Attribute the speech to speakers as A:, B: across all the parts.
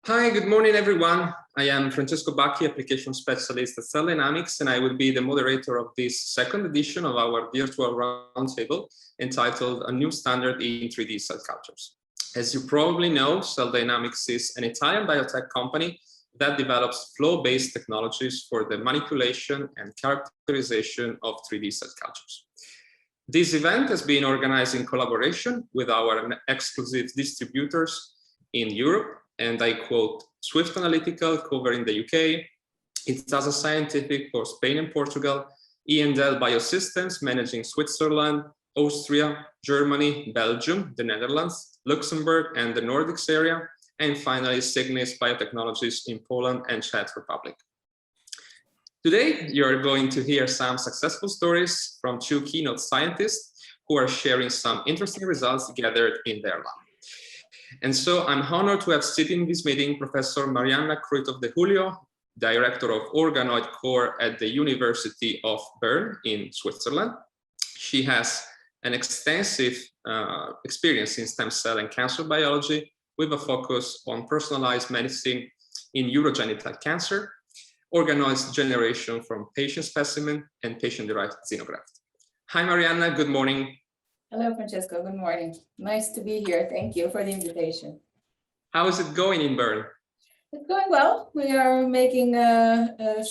A: Hi, good morning, everyone. I am Francesco Bacchi, Application Specialist at Cell Dynamics, and I will be the moderator of this second edition of our virtual roundtable entitled A New Standard in 3D Cell Cultures. As you probably know, Cell Dynamics is an Italian biotech company that develops flow-based technologies for the manipulation and characterization of 3D cell cultures. This event has been organized in collaboration with our exclusive distributors in Europe, and I quote, Swift Analytical covering the UK, Itasa Scientific for Spain and Portugal, E&L Biosystems managing Switzerland, Austria, Germany, Belgium, the Netherlands, Luxembourg, and the Nordics area, and finally Cygnus Biotechnologies in Poland and Czech Republic. Today, you're going to hear some successful stories from two keynote scientists who are sharing some interesting results gathered in their lab. And so I'm honored to have sitting in this meeting Professor Marianna Kruithof de Julio, Director of Organoid Core at the University of Bern in Switzerland. She has an extensive experience in stem cell and cancer biology with a focus on personalized medicine in urogenital cancer, organoids generation from patient specimen, and patient-derived xenograft. Hi, Marianna, good morning.
B: Hello, Francesco. Good morning. Nice to be here. Thank you for the invitation.
A: How is it going in Bern?
B: It's going well. We are making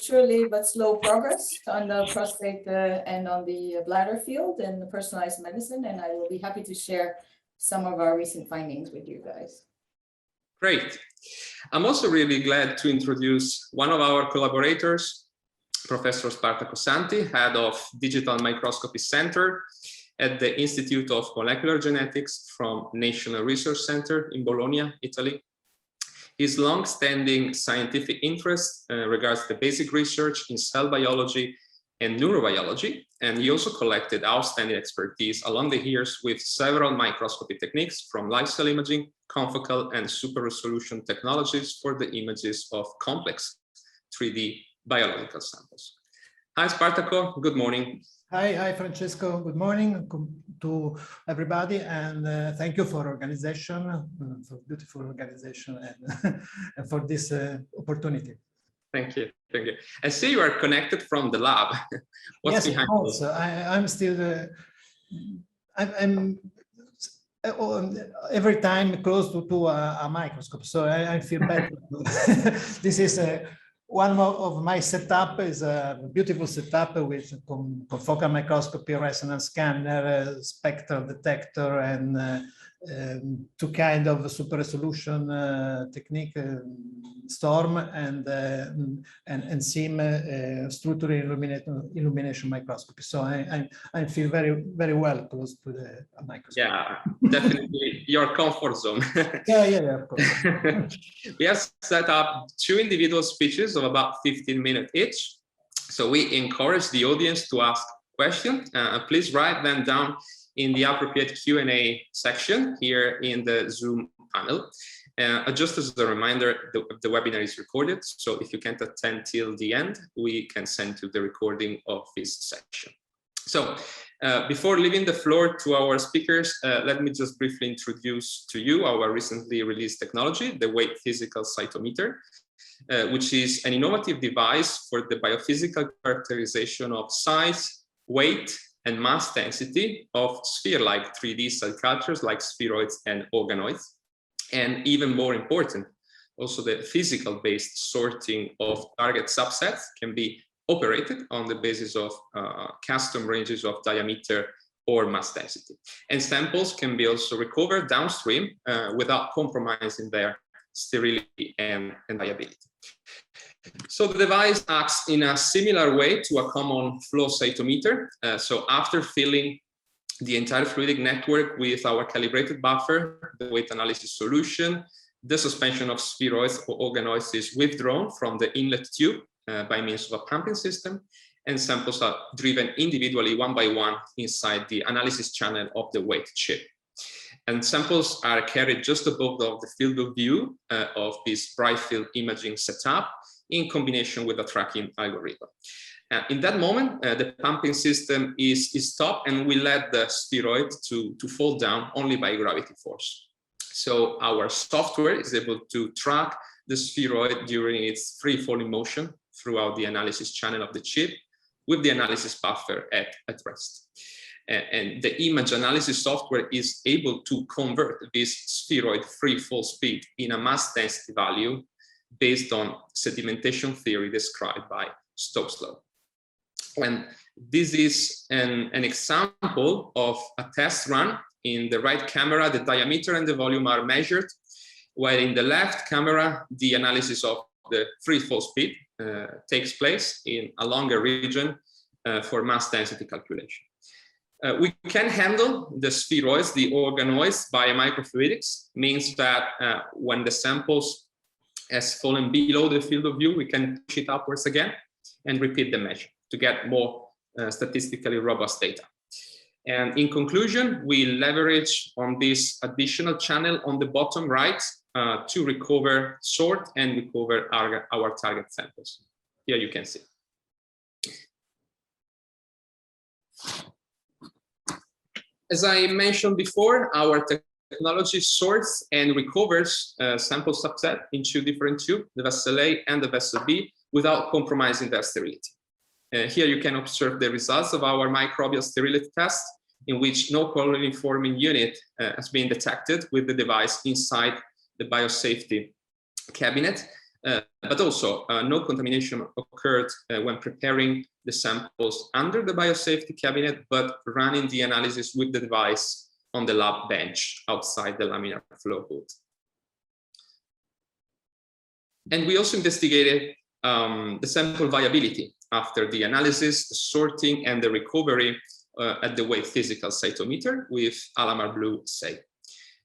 B: surely but slow progress on the prostate and on the bladder field and the personalized medicine, and I will be happy to share some of our recent findings with you guys.
A: Great. I'm also really glad to introduce one of our collaborators, Professor Spartaco Santi, Head of Digital Microscopy Center at the Institute of Molecular Genetics from National Research Center in Bologna, Italy. His long-standing scientific interest regards the basic research in cell biology and neurobiology, and he also collected outstanding expertise along the years with several microscopy techniques from live cell imaging, confocal, and super resolution technologies for the images of complex 3D biological samples. Hi, Spartaco. Good morning.
C: Hi, Francesco. Good morning to everybody, and thank you for organization, for beautiful organization, and for this opportunity.
A: Thank you. Thank you. I see you are connected from the lab. What's
C: yes,
A: behind
C: also, I'm still. I'm every time close to a microscope, so I feel better. This is one of my setup is a beautiful setup with confocal microscopy, resonance scanner, spectral detector, and two kind of super resolution technique, storm and SIM structural illumination microscopy. So I feel very well close to the microscope.
A: Yeah, definitely your comfort zone.
C: yeah, of course.
A: We have set up two individual speeches of about 15 minutes each. So we encourage the audience to ask questions. Please write them down in the appropriate Q&A section here in the Zoom panel. Just as a reminder, the webinar is recorded. So if you can't attend till the end, we can send you the recording of this session. So before leaving the floor to our speakers, let me just briefly introduce to you our recently released technology, the W8 Physical Cytometer, which is an innovative device for the biophysical characterization of size, weight, and mass density of sphere-like 3D cell cultures like spheroids and organoids. And even more important, also the physical-based sorting of target subsets can be operated on the basis of custom ranges of diameter or mass density. And samples can be also recovered downstream without compromising their sterility and viability. So the device acts in a similar way to a common flow cytometer. So after filling the entire fluidic network with our calibrated buffer, the weight analysis solution, the suspension of spheroids or organoids is withdrawn from the inlet tube by means of a pumping system, and samples are driven individually one by one inside the analysis channel of the weight chip. And samples are carried just above the field of view of this bright field imaging setup in combination with a tracking algorithm. In that moment, the pumping system is stopped, and we let the spheroid to fall down only by gravity force. So our software is able to track the spheroid during its free-falling motion throughout the analysis channel of the chip, with the analysis buffer at rest. And the image analysis software is able to convert this spheroid free fall speed in a mass density value based on sedimentation theory described by Stokes' law. And this is an example of a test run. In the right camera, the diameter and the volume are measured, while in the left camera, the analysis of the free fall speed takes place in a longer region for mass density calculation. We can handle the spheroids, the organoids, by microfluidics. Means that when the samples has fallen below the field of view, we can push it upwards again and repeat the measure to get more statistically robust data. And in conclusion, we leverage on this additional channel on the bottom right to recover, sort, and recover our target samples. Here you can see. As I mentioned before, our technology sorts and recovers sample subset in two different tubes, the vessel A and the vessel B, without compromising their sterility. Here you can observe the results of our microbial sterility test, in which no colony forming unit has been detected with the device inside the biosafety cabinet, but also no contamination occurred when preparing the samples under the biosafety cabinet, but running the analysis with the device on the lab bench outside the laminar flow hood. And we also investigated the sample viability after the analysis, the sorting, and the recovery at the W8 Physical Cytometer with Alamar Blue assay.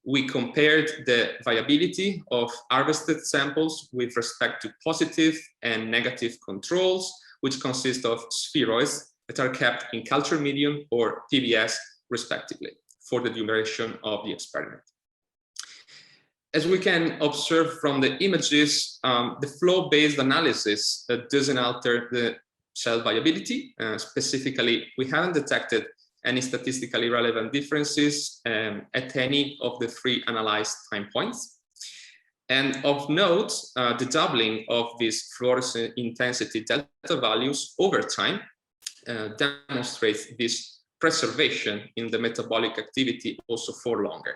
A: We compared the viability of harvested samples with respect to positive and negative controls, which consist of spheroids that are kept in culture medium or PBS, respectively, for the duration of the experiment. As we can observe from the images, the flow-based analysis doesn't alter the cell viability. Specifically, we haven't detected any statistically relevant differences at any of the three analyzed time points. And of note, the doubling of these fluorescent intensity delta values over time demonstrates this preservation in the metabolic activity also for longer.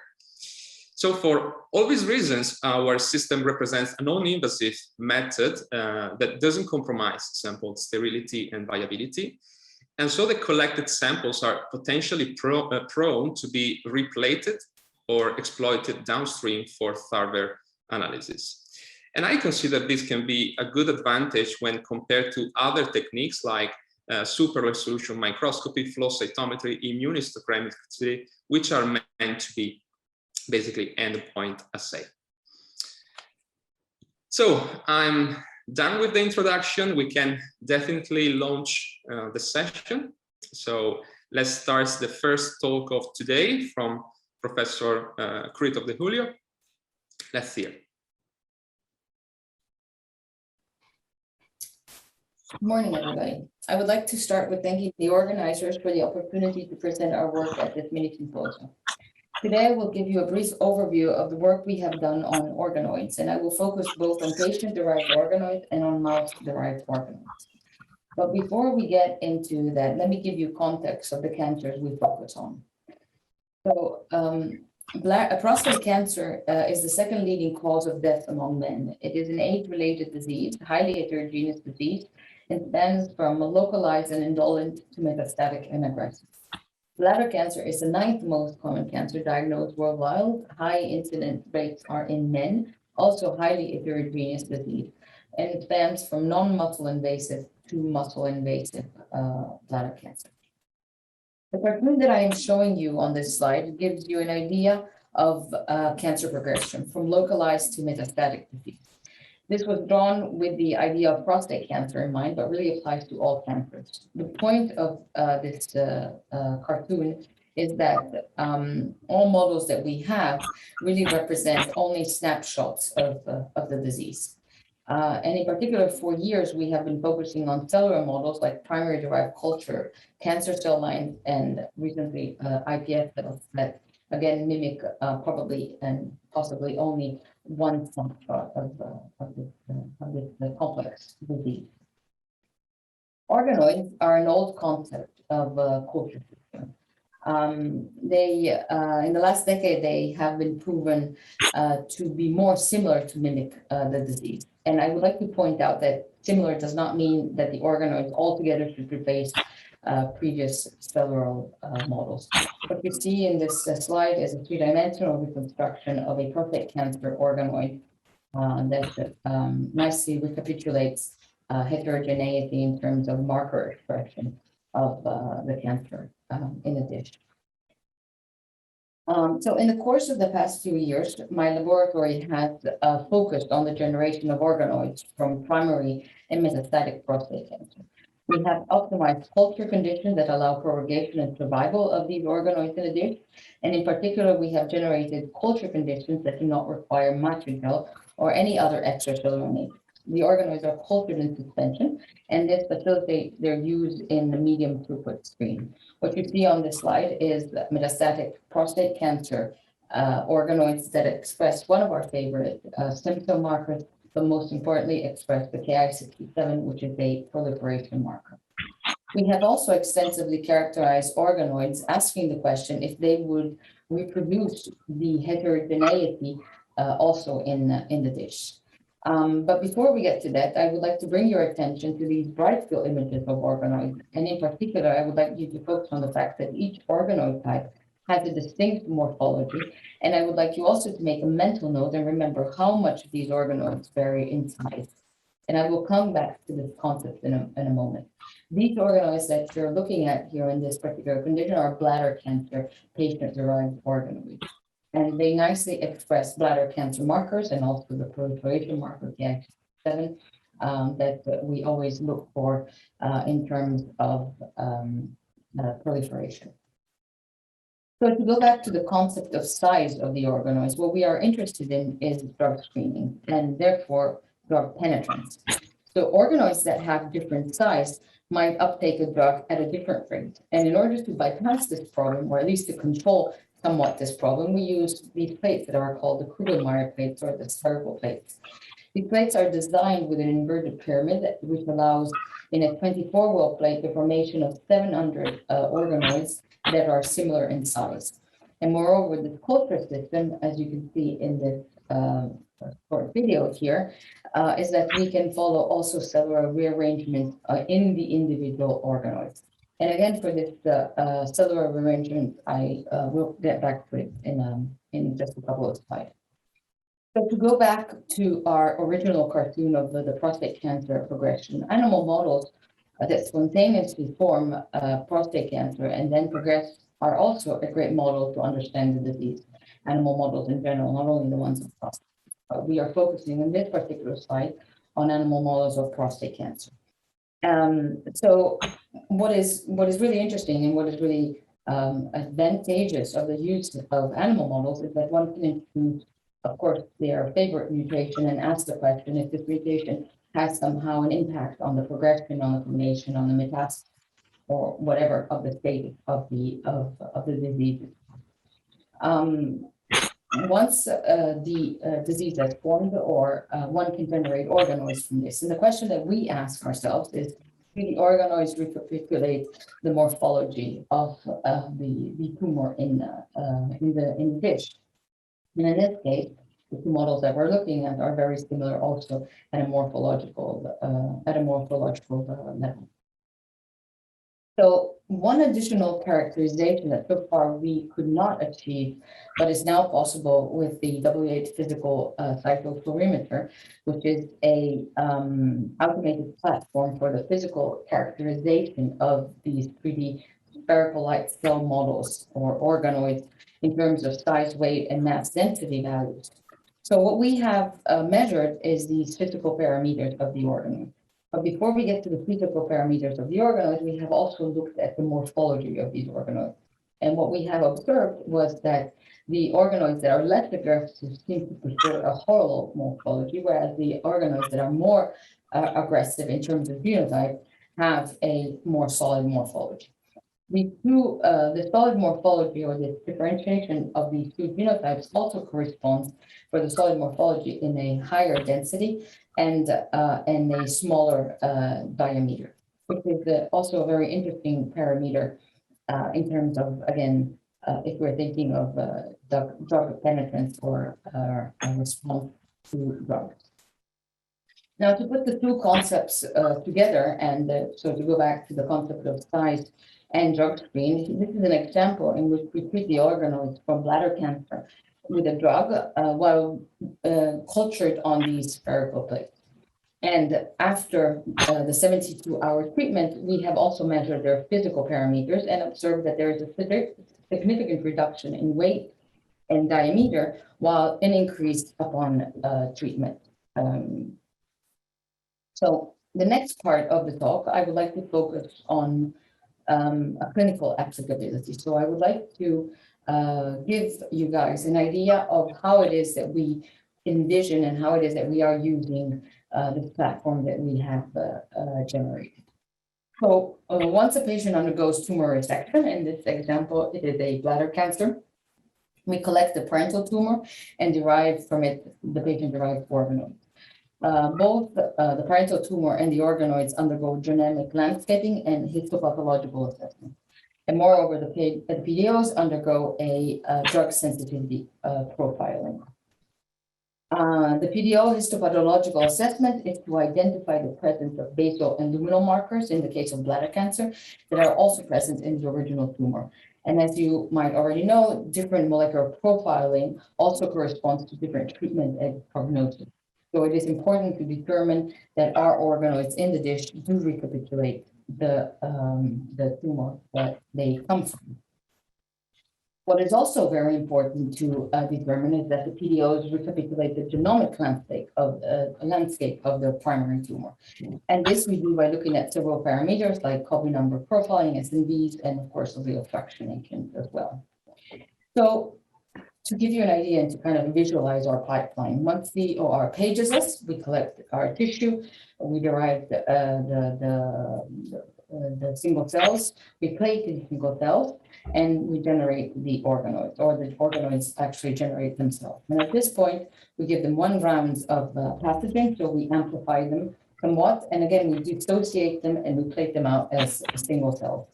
A: So for all these reasons, our system represents a non-invasive method that doesn't compromise sample sterility and viability. And so the collected samples are potentially prone to be replated or exploited downstream for further analysis. And I consider this can be a good advantage when compared to other techniques like super resolution microscopy, flow cytometry, immunohistochemistry, which are meant to be basically endpoint assay. So I'm done with the introduction. We can definitely launch the session. So let's start the first talk of today from Professor Crito de Julio. Let's hear.
B: Good morning, everybody. I would like to start with thanking the organizers for the opportunity to present our work at this mini symposium. Today, I will give you a brief overview of the work we have done on organoids, and I will focus both on patient-derived organoids and on mouse-derived organoids. But before we get into that, let me give you context of the cancers we focus on. So, prostate cancer is the second leading cause of death among men. It is an age-related disease, highly heterogeneous disease, and spans from localized and indolent to metastatic and aggressive. Bladder cancer is the 9th most common cancer diagnosed worldwide. High incidence rates are in men, also highly heterogeneous disease, and it spans from non-muscle invasive to muscle invasive bladder cancer. The cartoon that I am showing you on this slide gives you an idea of cancer progression from localized to metastatic disease. This was drawn with the idea of prostate cancer in mind, but really applies to all cancers. The point of this cartoon is that all models that we have really represent only snapshots of the disease. And in particular, for years, we have been focusing on cellular models like primary derived culture, cancer cell lines, and recently IPS cells that again, mimic probably and possibly only one snapshot of this complex disease. Organoids are an old concept of culture system. They, in the last decade, they have been proven to be more similar to mimic the disease. And I would like to point out that similar does not mean that the organoids altogether should replace previous cellular models. What you see in this slide is a three-dimensional reconstruction of a prostate cancer organoid that nicely recapitulates heterogeneity in terms of marker expression of the cancer in a dish. So in the course of the past few years, my laboratory has focused on the generation of organoids from primary and metastatic prostate cancer. We have optimized culture conditions that allow propagation and survival of these organoids in a dish. And in particular, we have generated culture conditions that do not require matrigel or any other extracellular matrix. The organoids are cultured in suspension, and this facilitates their use in the medium throughput screen. What you see on this slide is metastatic prostate cancer organoids that express one of our favorite stem cell markers, but most importantly express the Ki67, which is a proliferation marker. We have also extensively characterized organoids, asking the question if they would reproduce the heterogeneity also in the dish. But before we get to that, I would like to bring your attention to these bright field images of organoids. And in particular, I would like you to focus on the fact that each organoid type has a distinct morphology. And I would like you also to make a mental note and remember how much these organoids vary in size. And I will come back to this concept in a moment. These organoids that you're looking at here in this particular condition are bladder cancer patient-derived organoids. And they nicely express bladder cancer markers and also the proliferation marker, Ki67, that we always look for in terms of proliferation. So to go back to the concept of size of the organoids, what we are interested in is drug screening and therefore drug penetrance. So organoids that have different size might uptake a drug at a different rate. And in order to bypass this problem, or at least to control somewhat this problem, we use these plates that are called the Krugel-Meyer plates or the spherical plates. These plates are designed with an inverted pyramid, which allows in a 24-well plate the formation of 700 organoids that are similar in size. And moreover, the culture system, as you can see in this short video here, is that we can follow also cellular rearrangement in the individual organoids. And again, for this cellular rearrangement, I will get back to it in just a couple of slides. So to go back to our original cartoon of the prostate cancer progression, animal models that spontaneously form prostate cancer and then progress are also a great model to understand the disease. Animal models in general, not only the ones of prostate. We are focusing in this particular slide on animal models of prostate cancer. So what is really interesting and what is really advantageous of the use of animal models is that one can include, of course, their favorite mutation and ask the question if this mutation has somehow an impact on the progression, on the formation, on the metastasis, or whatever of the state of the disease. Once the disease has formed, or one can generate organoids from this. And the question that we ask ourselves is, do the organoids recapitulate the morphology of the tumor in the dish? And in this case, the two models that we're looking at are very similar also at a morphological level. So one additional characterization that so far we could not achieve, but is now possible with the W8 Physical Cytometer, which is a automated platform for the physical characterization of these 3D spherical light cell models or organoids in terms of size, weight, and mass density values. So what we have measured is these physical parameters of the organoid. But before we get to the physical parameters of the organoids, we have also looked at the morphology of these organoids. And what we have observed was that the organoids that are less aggressive seem to prefer a hollow morphology, whereas the organoids that are more aggressive in terms of genotype have a more solid morphology.
D: The solid morphology or the differentiation of these two genotypes also corresponds for the solid morphology in a higher density and a smaller diameter, which is also a very interesting parameter in terms of, again, if we're thinking of drug penetrance or a response to drugs. Now, to put the two concepts together, and so to go back to the concept of size and drug screen, this is an example in which we treat the organoids from bladder cancer with a drug while cultured on these spherical plates. And after the 72-hour treatment, we have also measured their physical parameters and observed that there is a significant reduction in weight and diameter, while an increase upon treatment. So the next part of the talk, I would like to focus on a clinical applicability. So I would like to give you guys an idea of how it is that we envision and how it is that we are using this platform that we have generated. So once a patient undergoes tumor resection, in this example, it is a bladder cancer, we collect the parental tumor and derive from it the patient-derived organoid. Both the parental tumor and the organoids undergo genomic landscaping and histopathological assessment. And moreover, the PDOs undergo a drug sensitivity profiling. The PDO histopathological assessment is to identify the presence of basal and luminal markers in the case of bladder cancer that are also present in the original tumor. And as you might already know, different molecular profiling also corresponds to different treatment and prognosis. So it is important to determine that our organoids in the dish do recapitulate the tumor that they come from. What is also very important to determine is that the PDOs recapitulate the genomic landscape of the primary tumor. And this we do by looking at several parameters like copy number profiling, SNVs, and of course, allele fractionations as well. So to give you an idea and to kind of visualize our pipeline, once the OR pages us, we collect our tissue, we derive the single cells, we plate the single cells, and we generate the organoids, or the organoids actually generate themselves. And at this point, we give them 1 round of pathogen, so we amplify them somewhat, and again, we dissociate them and we plate them out as single cells.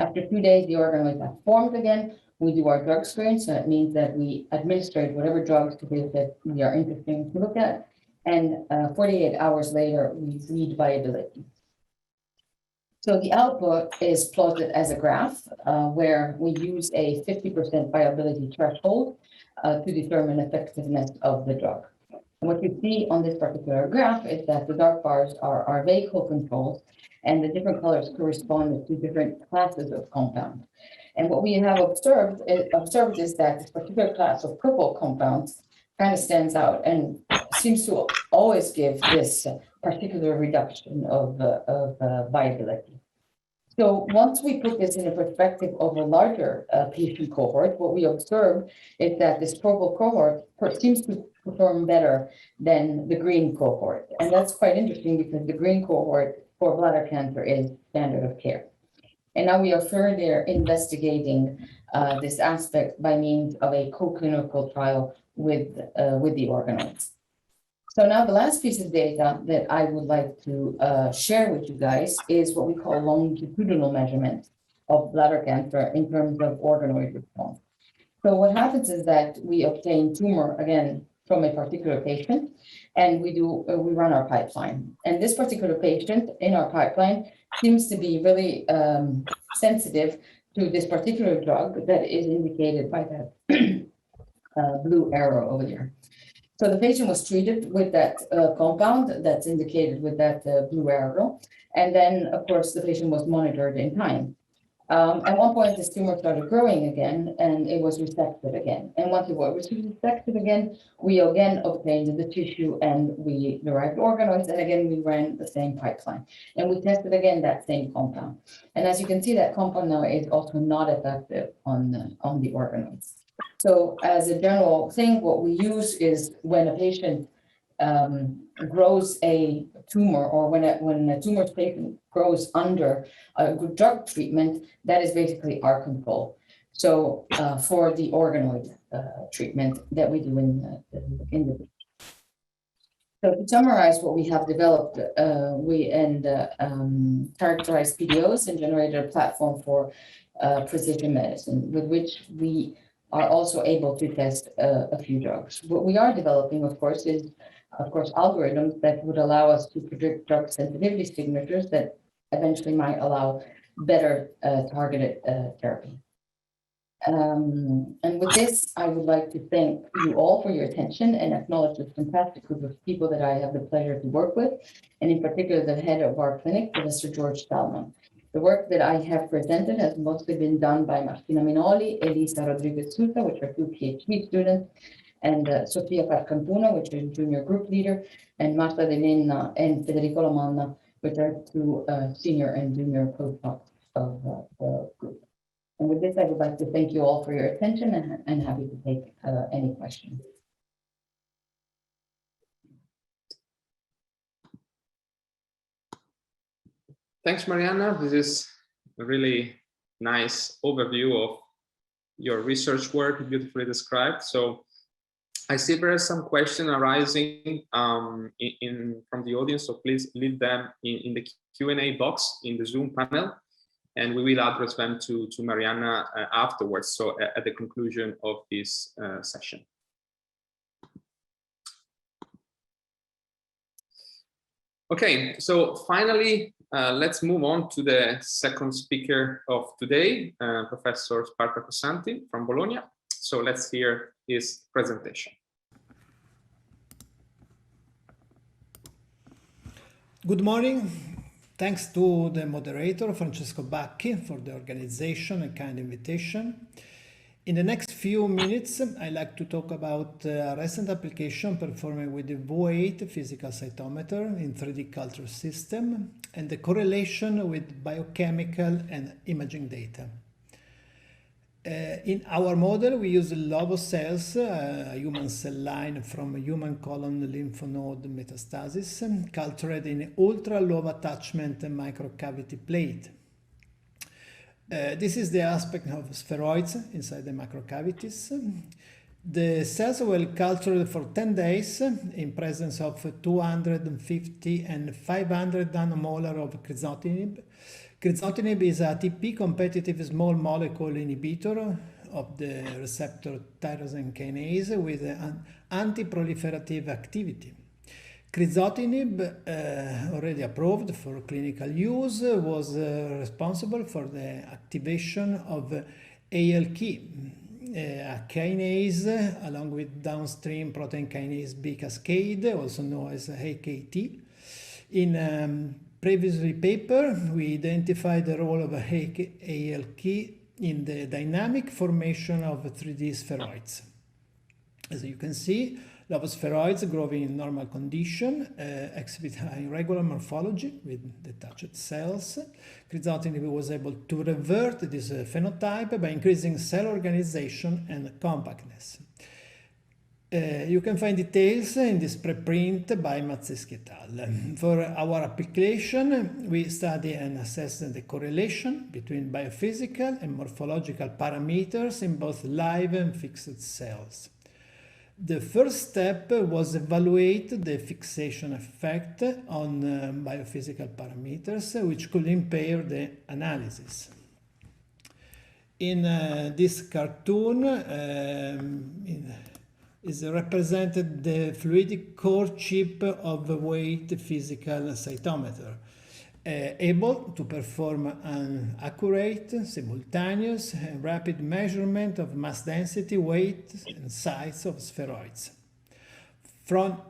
D: After 2 days, the organoids have formed again. We do our drug screen, so that means that we administrate whatever drugs that we are interested to look at, and 48 hours later, we read viability. So the output is plotted as a graph where we use a 50% viability threshold to determine effectiveness of the drug. And what you see on this particular graph is that the dark bars are our vehicle controls, and the different colors correspond to different classes of compound. And what we have observed is that this particular class of purple compounds kind of stands out and seems to always give this particular reduction of viability. So once we put this in a perspective of a larger patient cohort, what we observe is that this purple cohort seems to perform better than the green cohort. And that's quite interesting because the green cohort for bladder cancer is standard of care. And now we are further investigating this aspect by means of a co-clinical trial with the organoids. So now the last piece of data that I would like to share with you guys is what we call longitudinal measurement of bladder cancer in terms of organoid response. So what happens is that we obtain tumor, again, from a particular patient, and we run our pipeline. And this particular patient in our pipeline seems to be really sensitive to this particular drug that is indicated by that blue arrow over here. So the patient was treated with that compound that's indicated with that blue arrow. And then, of course, the patient was monitored in time. At one point, this tumor started growing again, and it was resected again. And once it was resected again, we again obtained the tissue and we derived organoids, and again, we ran the same pipeline. And we tested again that same compound. And as you can see, that compound now is also not effective on the organoids. So as a general thing, what we use is when a patient grows a tumor, or when a tumor patient grows under a good drug treatment, that is basically our control. So for the organoid treatment that we do in the So to summarize what we have developed, we characterized PDOs and generated a platform for precision medicine, with which we are also able to test a few drugs. What we are developing, of course, is algorithms that would allow us to predict drug sensitivity signatures that eventually might allow better targeted therapy. And with this, I would like to thank you all for your attention and acknowledge this fantastic group of people that I have the pleasure to work with, and in particular the head of our clinic, Professor George Salmon. The work that I have presented has mostly been done by Martina Minoli, Elisa Rodriguez-Sousa, which are 2 PhD students, and Sofia Parcantuno, which is junior group leader, and Marta De Nenna and Federico Lamanna, which are 2 senior and junior postdocs of the group. And with this, I would like to thank you all for your attention, and happy to take any questions.
A: Thanks, Mariana. This is a really nice overview of your research work, beautifully described. So I see there are some questions arising from the audience, so please leave them in the Q&A box in the Zoom panel, and we will address them to Mariana afterwards, so at the conclusion of this session. Okay, so finally, let's move on to the second speaker of today, Professor Spartaco Santi from Bologna. So let's hear his presentation.
C: Good morning. Thanks to the moderator, Francesco Bacchi, for the organization and kind invitation. In the next few minutes, I'd like to talk about a recent application performed with the W8 Physical Cytometer in 3D culture system and the correlation with biochemical and imaging data. In our model, we use Lobo cells, a human cell line from a human colon lymph node metastasis, cultured in ultra-low attachment microcavity plate. This is the aspect of spheroids inside the microcavities. The cells were cultured for 10 days in presence of 250 and 500 nanomolar of crizotinib. Crizotinib is a ATP competitive small molecule inhibitor of the receptor tyrosine kinase with an anti-proliferative activity. Crizotinib, already approved for clinical use, was responsible for the activation of ALK, a kinase along with downstream protein kinase B cascade, also known as AKT. In previously paper, we identified the role of ALK in the dynamic formation of 3D spheroids. As you can see, spheroids growing in normal condition exhibit irregular morphology with detached cells. Crizotinib was able to revert this phenotype by increasing cell organization and compactness. You can find details in this preprint by Mazzeschi et al. For our application, we study and assess the correlation between biophysical and morphological parameters in both live and fixed cells. The first step was evaluate the fixation effect on biophysical parameters, which could impair the analysis. In this cartoon, is represented the fluidic core chip of the W8 Physical Cytometer, able to perform an accurate, simultaneous, and rapid measurement of mass density, weight, and size of spheroids. From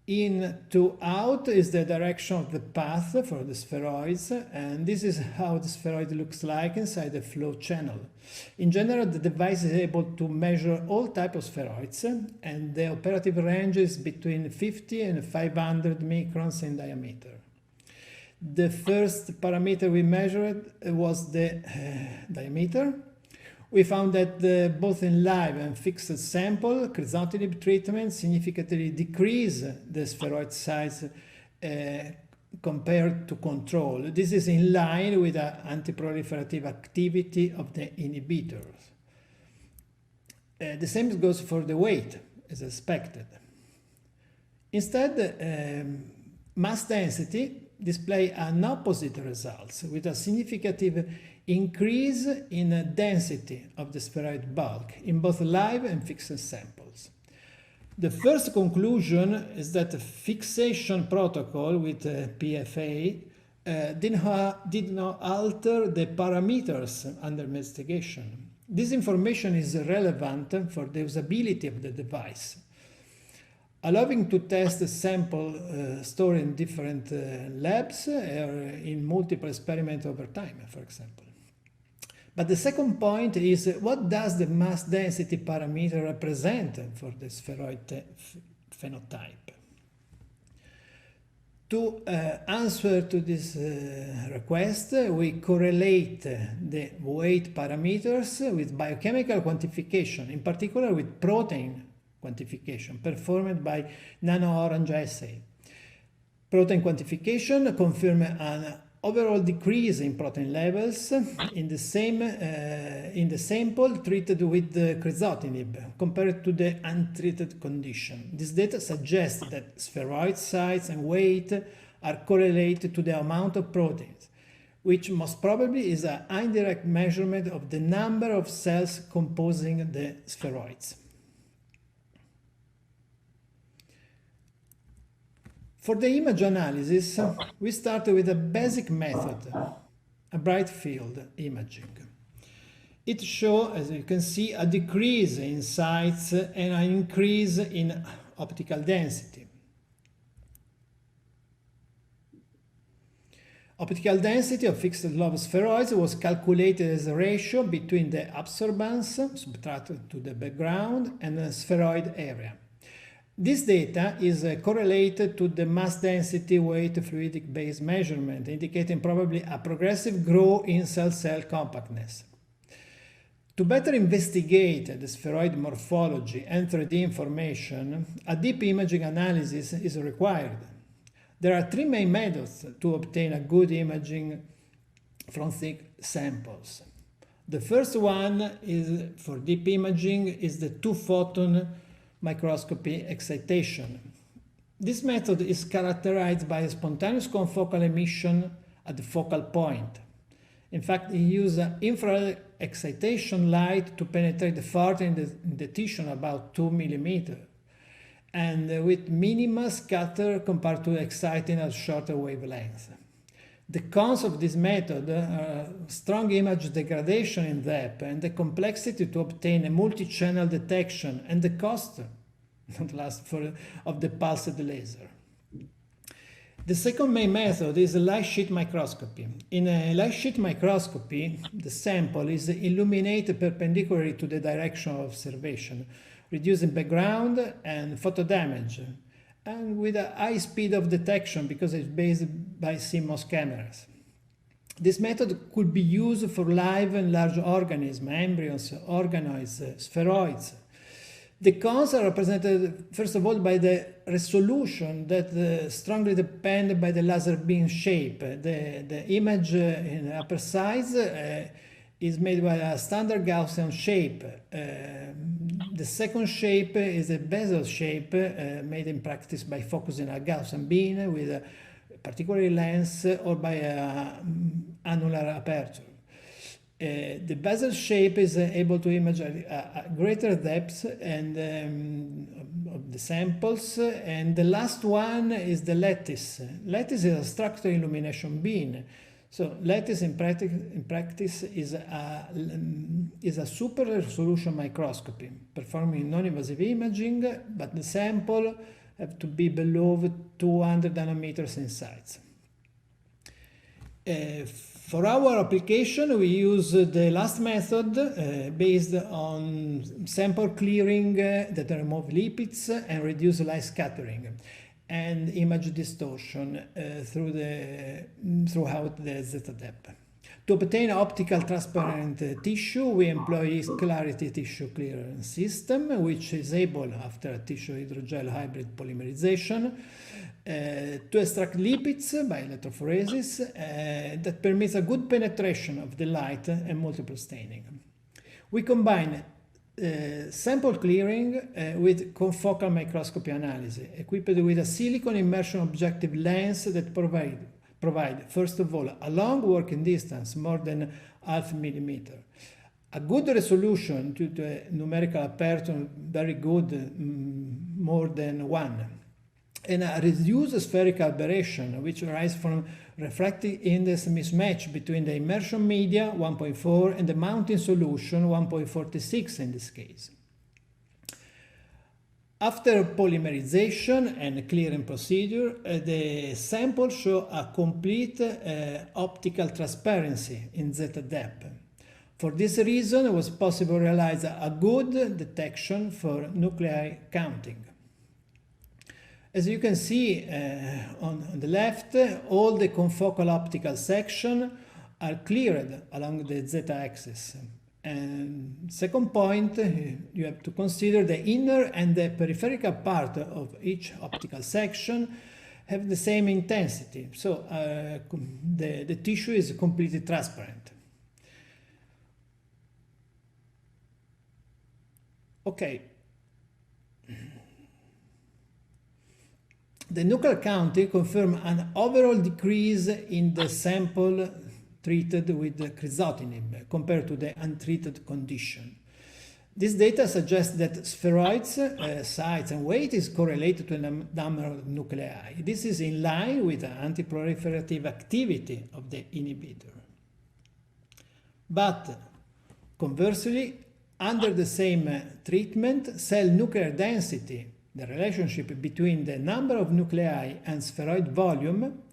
C: in to out is the direction of the path for the spheroids, and this is how the spheroid looks like inside the flow channel. In general, the device is able to measure all types of spheroids, and the operative range is between 50 and 500 microns in diameter. The first parameter we measured was the diameter. we found that both in live and fixed sample, crizotinib treatment significantly decrease the spheroid size compared to control. This is in line with the antiproliferative activity of the inhibitors. The same goes for the weight, as expected. Instead, mass density display an opposite results with a significant increase in the density of the spheroid bulk in both live and fixed samples. The first conclusion is that the fixation protocol with PFA did not alter the parameters under investigation. This information is relevant for the usability of the device, allowing to test the sample stored in different labs or in multiple experiments over time, for example. But the second point is, what does the mass density parameter represent for the spheroid phenotype? To answer to this request, we correlate the weight parameters with biochemical quantification, in particular with protein quantification performed by nano-orange assay. Protein quantification confirmed an overall decrease in protein levels in the sample treated with crizotinib compared to the untreated condition. This data suggests that spheroid size and weight are correlated to the amount of proteins, which most probably is an indirect measurement of the number of cells composing the spheroids. For the image analysis, we start with a basic method, a bright field imaging. It shows, as you can see, a decrease in size and an increase in optical density. Optical density of fixed lobe spheroids was calculated as a ratio between the absorbance subtracted to the background and the spheroid area. This data is correlated to the mass density weight fluidic base measurement, indicating probably a progressive growth in cell-cell compactness. To better investigate the spheroid morphology and 3D information, a deep imaging analysis is required. There are three main methods to obtain a good imaging from thick samples. The first one is for deep imaging is the two-photon microscopy excitation. This method is characterized by a spontaneous confocal emission at the focal point. In fact, it uses infrared excitation light to penetrate further in the tissue, about 2 millimeters, and with minimal scatter compared to exciting at shorter wavelengths. The cons of this method are strong image degradation in depth and the complexity to obtain a multi-channel detection and the cost, not last, of the pulsed laser. The second main method is light sheet microscopy. In a light sheet microscopy, the sample is illuminated perpendicularly to the direction of observation, reducing background and photo damage, and with a high speed of detection because it's based by CMOS cameras. This method could be used for live and large organisms, embryos, organoids, spheroids. The cons are represented, first of all, by the resolution that strongly depend by the laser beam shape. The image in upper size is made by a standard Gaussian shape. The second shape is a bezel shape made in practice by focusing a Gaussian beam with a particular lens or by an annular aperture. The bezel shape is able to image a greater depth and of the samples, and the last one is the lattice. Lattice is a structural illumination beam. So lattice in practice is a super resolution microscopy performing non-invasive imaging, but the sample have to be below 200 nanometers in size. For our application, we use the last method based on sample clearing that remove lipids and reduce light scattering and image distortion throughout the zeta depth. To obtain optical transparent tissue, we employ Clarity tissue clearance system, which is able, after tissue hydrogel hybrid polymerization, to extract lipids by electrophoresis that permits a good penetration of the light and multiple staining. We combine sample clearing with confocal microscopy analysis, equipped with a silicon immersion objective lens that provide, first of all, a long working distance, more than 0.5 millimeter, a good resolution due to a numerical aperture, very good, more than 1, and a reduced spherical aberration, which arises from refractive index mismatch between the immersion media, 1.4, and the mounting solution, 1.46 in this case. After polymerization and clearing procedure, the sample show a complete optical transparency in zeta depth. For this reason, it was possible to realize a good detection for nuclei counting. As you can see on the left, all the confocal optical sections are cleared along the z-axis. And second point, you have to consider the inner and the peripheral part of each optical section have the same intensity. So the tissue is completely transparent. Okay. The nuclear counting confirms an overall decrease in the sample treated with crizotinib compared to the untreated condition. This data suggests that spheroids, size and weight is correlated to the number of nuclei. This is in line with the antiproliferative activity of the inhibitor. But conversely, under the same treatment, cell nuclear density, the relationship between the number of nuclei and spheroid volume,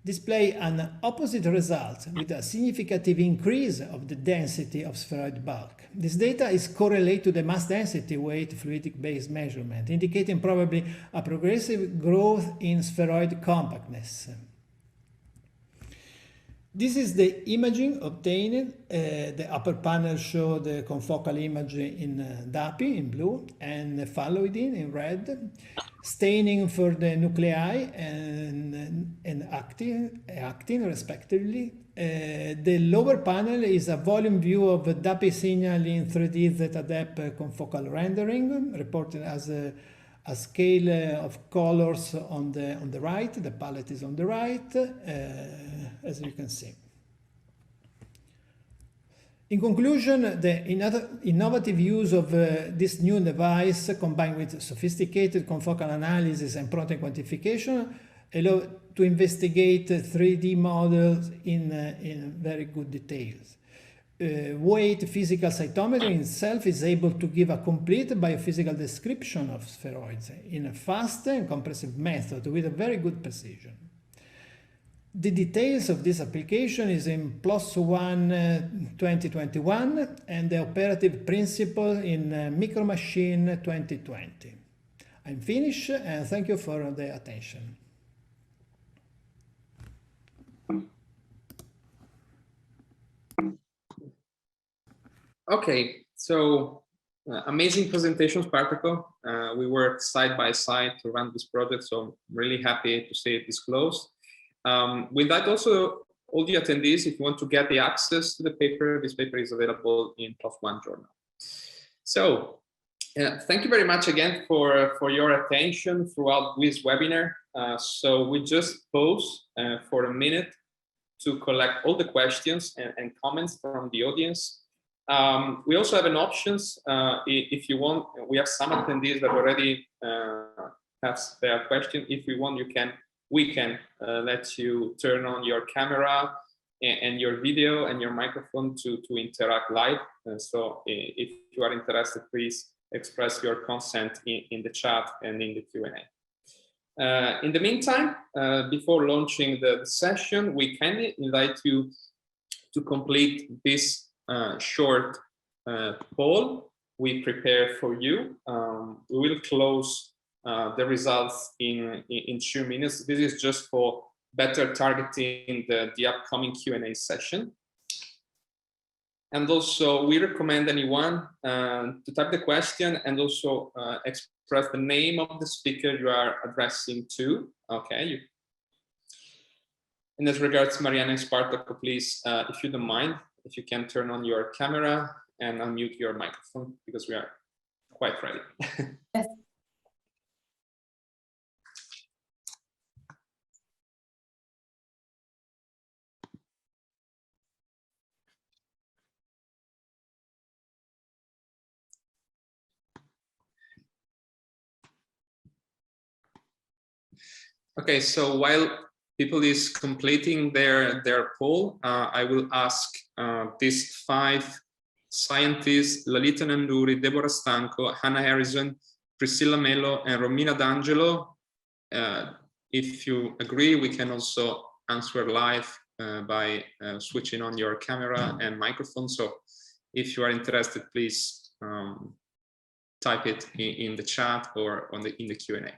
C: display an opposite result with a significant increase of the density of spheroid bulk. This data is correlated to the mass density weight fluidic-based measurement, indicating probably a progressive growth in spheroid compactness. This is the imaging obtained. The upper panel shows the confocal image in DAPI in blue and phalloidin in red, staining for the nuclei and actin respectively. The lower panel is a volume view of DAPI signal in 3D zeta depth confocal rendering, reported as a scale of colors on the right. The palette is on the right, as you can see. In conclusion, the innovative use of this new device, combined with sophisticated confocal analysis and protein quantification, allow to investigate 3D models in very good details. W8 Physical Cytometer itself is able to give a complete biophysical description of spheroids in a fast and compressive method with a very good precision. The details of this application is in PLOS One 2021 and the operative principle in Micromachine 2020. I'm finished and thank you for the attention.
A: Okay, so amazing presentations, Particle. We worked side by side to run this project, so I'm really happy to see it disclosed. With that, also, all the attendees, if you want to get the access to the paper, this paper is available in PLOS One journal. So, thank you very much again for your attention throughout this webinar. So we just pause for a minute to collect all the questions and comments from the audience. We also have an options if you want. We have some attendees that already have their question. If you want, we can let you turn on your camera and your video and your microphone to interact live. So if you are interested, please express your consent in the chat and in the Q&A. In the meantime, before launching the session, we kindly invite you to complete this short poll we prepare for you. We will close the results in 2 minutes. This is just for better targeting the upcoming Q&A session. And also we recommend anyone to type the question and also express the name of the speaker you are addressing to. Okay. And as regards Mariana and Spartaco, please, if you don't mind, if you can turn on your camera and unmute your microphone, because we are quite ready.
B: Yes.
A: Okay, so while people is completing their poll, I will ask these 5 scientists, Lalita Nanduri, Deborah Stanco, Hannah Harrison, Priscilla Mello, and Romina D'Angelo. If you agree, we can also answer live by switching on your camera and microphone. So if you are interested, please type it in the chat or in the Q&A.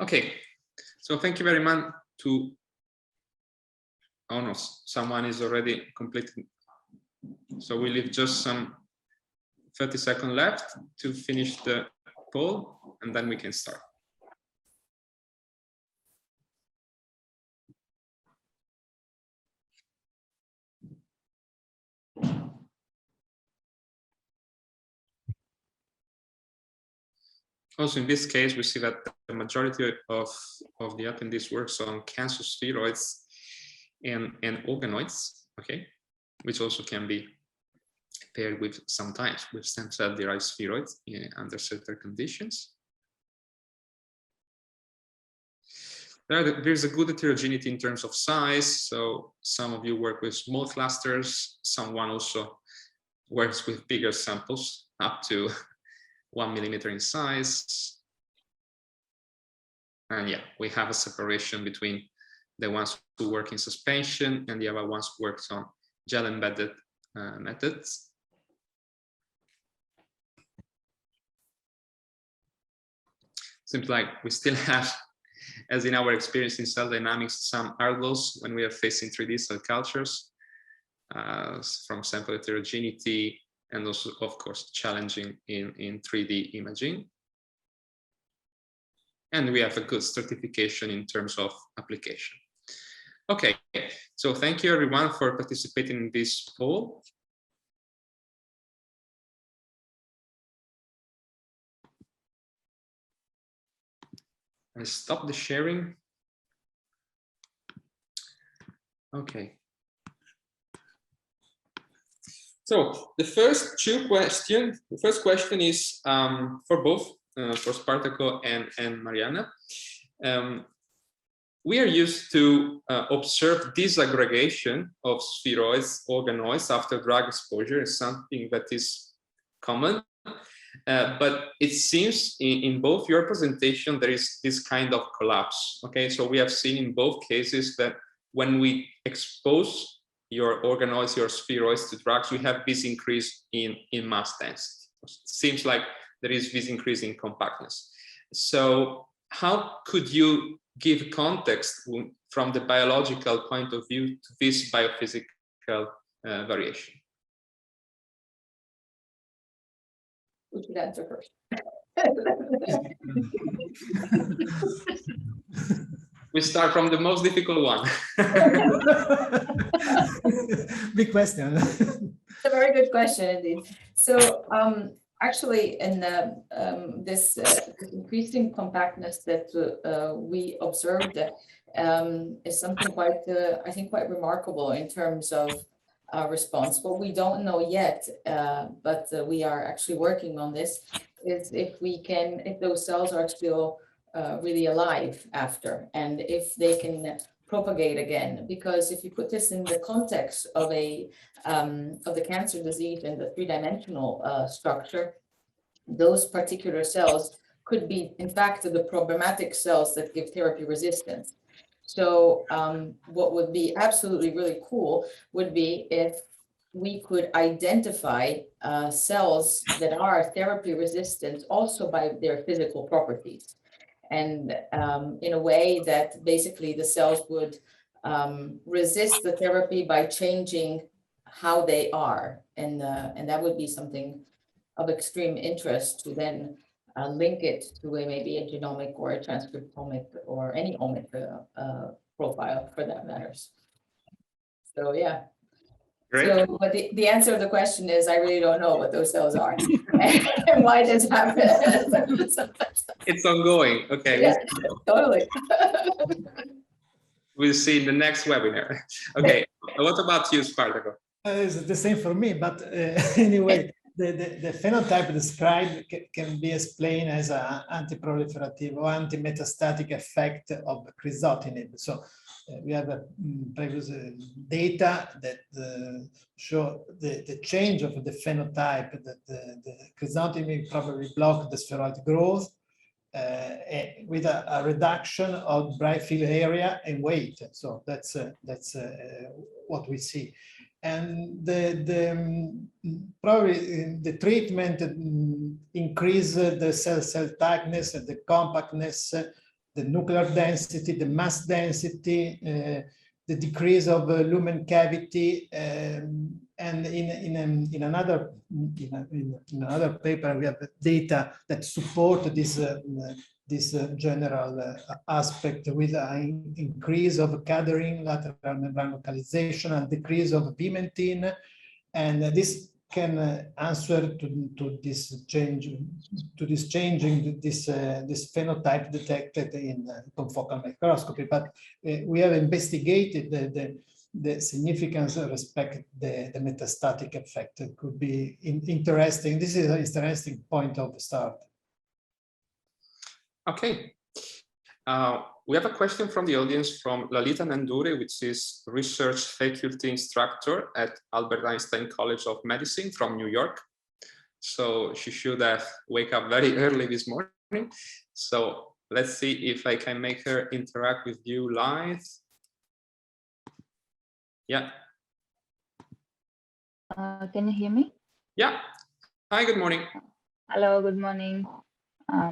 A: Okay, so thank you very much to, oh no, someone is already completed. So we leave just some 30 seconds left to finish the poll, and then we can start. Also, in this case, we see that the majority of the attendees works on cancer spheroids and organoids, okay, which also can be paired with sometimes with stem cell derived spheroids under certain conditions. There's a good heterogeneity in terms of size. So some of you work with small clusters, someone also works with bigger samples up to 1 millimeter in size. And yeah, we have a separation between the ones who work in suspension and the other ones who work on gel embedded methods. Seems like we still have, as in our experience in cell dynamics, some hurdles when we are facing 3D cell cultures from sample heterogeneity, and also, of course, challenging in 3D imaging. And we have a good stratification in terms of application. Okay, so thank you everyone for participating in this poll. I stop the sharing. Okay. So the first question is for both, for Spartaco and Mariana. We are used to observe disaggregation of spheroids, organoids after drug exposure is something that is common. But it seems in both your presentation, there is this kind of collapse. Okay, so we have seen in both cases that when we expose your organoids, your spheroids to drugs, we have this increase in mass density. It seems like there is this increase in compactness. So how could you give context from the biological point of view to this biophysical variation?
B: Who should answer first?
A: We start from the most difficult one.
C: Big question.
B: It's a very good question indeed. So Actually, in this increasing compactness that we observed is something quite, I think, quite remarkable in terms of response. What we don't know yet, but we are actually working on this, is if those cells are still really alive after, and if they can propagate again. Because if you put this in the context of the cancer disease and the three-dimensional structure, those particular cells could be, in fact, the problematic cells that give therapy resistance. So what would be absolutely really cool would be if we could identify cells that are therapy resistant also by their physical properties. And in a way that basically the cells would resist the therapy by changing how they are. And that would be something of extreme interest to then link it to maybe a genomic or a transcriptomic or any omic profile for that matters. So yeah.
A: Great.
B: So, but the answer to the question is, I really don't know what those cells are and why this happens.
A: It's ongoing. Okay.
B: Yeah, totally.
A: We'll see in the next webinar. Okay. What about you, Spartaco?
C: It's the same for me, but anyway, the phenotype described can be explained as an anti-proliferative or anti-metastatic effect of crizotinib. So we have previous data that show the change of the phenotype, that the crizotinib probably blocked the spheroid growth with a reduction of bright field area and weight. So that's what we see. And probably the treatment increase the cell tightness and the compactness, the nuclear density, the mass density, the decrease of lumen cavity, and in another paper we have data that support this general aspect with an increase of cadherin, lateral membrane localization, and decrease of pimentin, and this can answer to this changing this phenotype detected in confocal microscopy. But we have investigated the significance of respect the metastatic effect. It could be interesting. This is an interesting point of start.
A: Okay. We have a question from the audience from Lalita Nanduri, which is research faculty instructor at Albert Einstein College of Medicine from New York. So she should have wake up very early this morning. So let's see if I can make her interact with you live. Yeah.
E: Can you hear me?
A: Yeah. Hi, good morning.
E: Hello, good morning.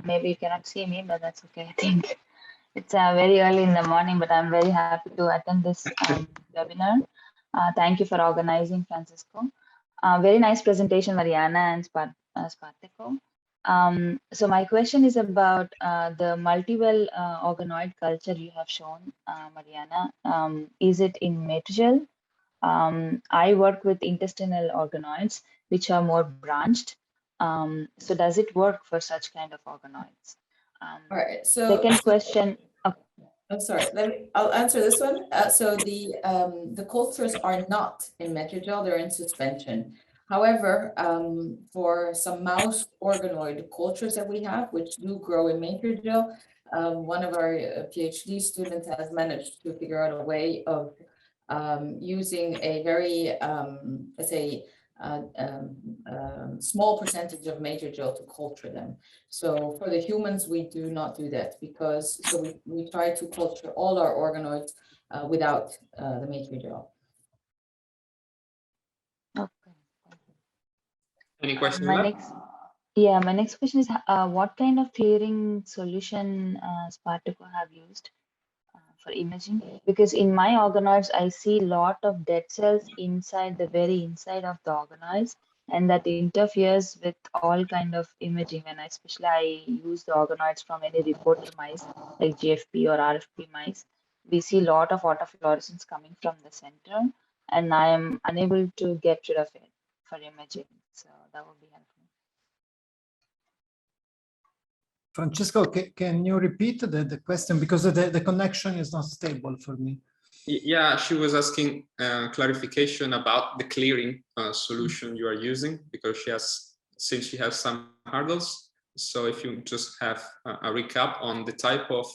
E: Maybe you cannot see me, but that's okay. I think it's very early in the morning, but I'm very happy to attend this webinar. Thank you for organizing, Francisco. Very nice presentation, Mariana and Spartaco. So my question is about the multi-well organoid culture you have shown, Mariana. Is it in matrigel? I work with intestinal organoids, which are more branched. So does it work for such kind of organoids?
B: All right. So
E: second question.
B: I'm sorry. I'll answer this one. So the cultures are not in matrigel; they're in suspension. However, for some mouse organoid cultures that we have, which do grow in matrigel, one of our PhD students has managed to figure out a way of using a very, let's say, small percentage of matrigel to culture them. So for the humans, we do not do that because we try to culture all our organoids without the matrigel.
E: Okay.
A: Any questions?
E: My next question is what kind of clearing solution Spartaco have used for imaging? Because in my organoids, I see a lot of dead cells inside the very inside of the organoids, and that interferes with all kind of imaging. And especially I use the organoids from any reporter mice like GFP or RFP mice. We see a lot of autofluorescence coming from the center, and I am unable to get rid of it for imaging. So that would be helpful.
C: Francesco, can you repeat the question, because the connection is not stable for me?
A: Yeah, she was asking clarification about the clearing solution you are using, because since she has some hurdles. So if you just have a recap on the type of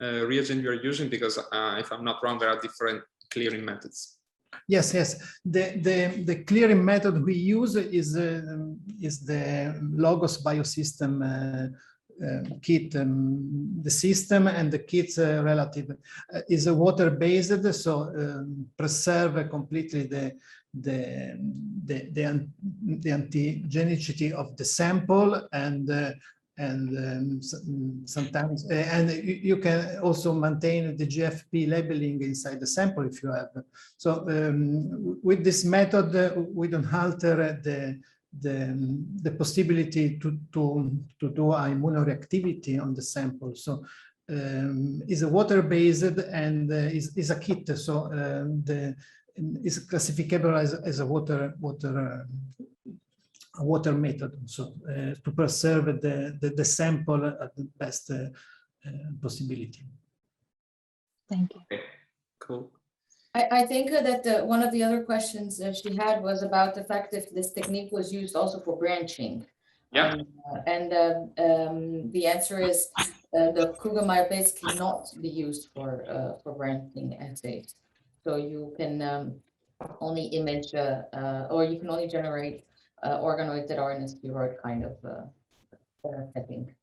A: reagent you're using, because if I'm not wrong, there are different clearing methods.
C: Yes, yes. The clearing method we use is the Logos biosystem kit. The system and the kit's relative is a water-based, so preserve completely the antigenicity of the sample, and sometimes you can also maintain the GFP labeling inside the sample if you have. So with this method, we don't alter the possibility to do immunoreactivity on the sample. So is a water-based and is a kit. So is classifiable as a water method, so to preserve the sample at the best possibility.
E: Thank you.
A: Okay, cool.
B: I think that one of the other questions she had was about the fact if this technique was used also for branching.
A: Yeah.
B: The answer is the Kruger base cannot be used for branching assays. So you can only image or you can only generate organoids that are in a spheroid kind of setting.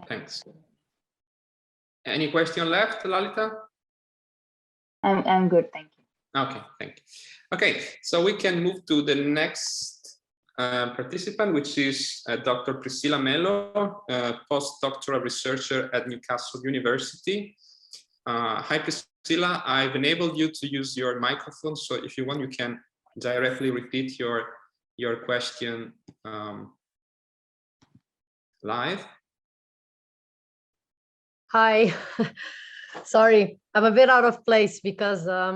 A: Thanks. Any question left, Lalita?
E: I'm good, thank you.
A: Okay, thank you. Okay, so we can move to the next participant, which is Dr. Priscilla Mello, postdoctoral researcher at Newcastle University. Hi, Priscilla. I've enabled you to use your microphone, so if you want, you can directly repeat your question live.
F: Hi, sorry, I'm a bit out of place because
A: Yeah,
F: I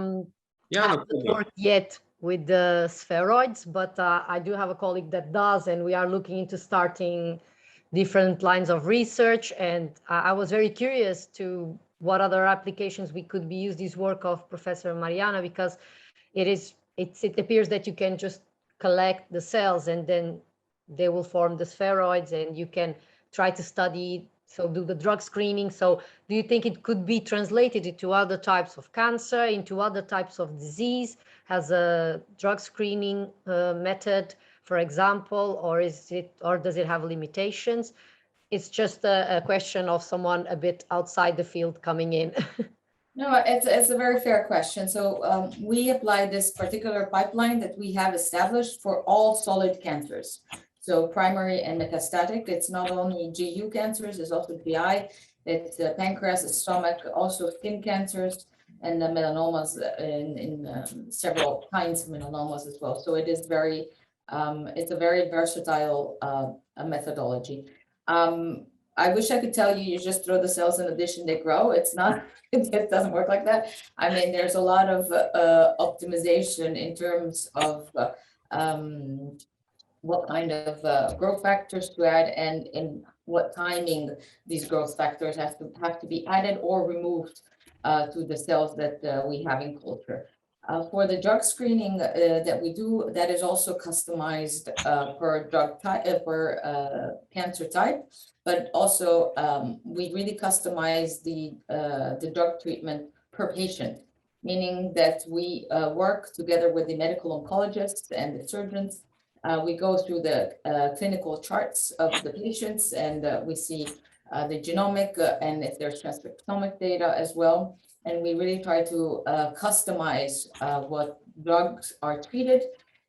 A: no
F: haven't
A: problem.
F: worked yet with the spheroids, but I do have a colleague that does, and we are looking into starting different lines of research. And I was very curious to what other applications we could be use this work of Professor Mariana, because it appears that you can just collect the cells and then they will form the spheroids, and you can try to study, so do the drug screening. So do you think it could be translated into other types of cancer, into other types of disease, as a drug screening method, for example, or does it have limitations? It's just a question of someone a bit outside the field coming in.
B: No, it's a very fair question. So we apply this particular pipeline that we have established for all solid cancers. So primary and metastatic. It's not only GU cancers, it's also GI, it's pancreas, stomach, also skin cancers, and the melanomas in several kinds of melanomas as well. So it is very, it's a very versatile methodology. I wish I could tell you, you just throw the cells in a dish and they grow. It's not, it doesn't work like that. I mean, there's a lot of optimization in terms of what kind of growth factors to add, and in what timing these growth factors have to be added or removed to the cells that we have in culture. For the drug screening that we do, that is also customized per drug type, per cancer type, but also we really customize the drug treatment per patient, meaning that we work together with the medical oncologists and the surgeons. We go through the clinical charts of the patients, and we see the genomic and if there's transcriptomic data as well. And we really try to customize what drugs are treated.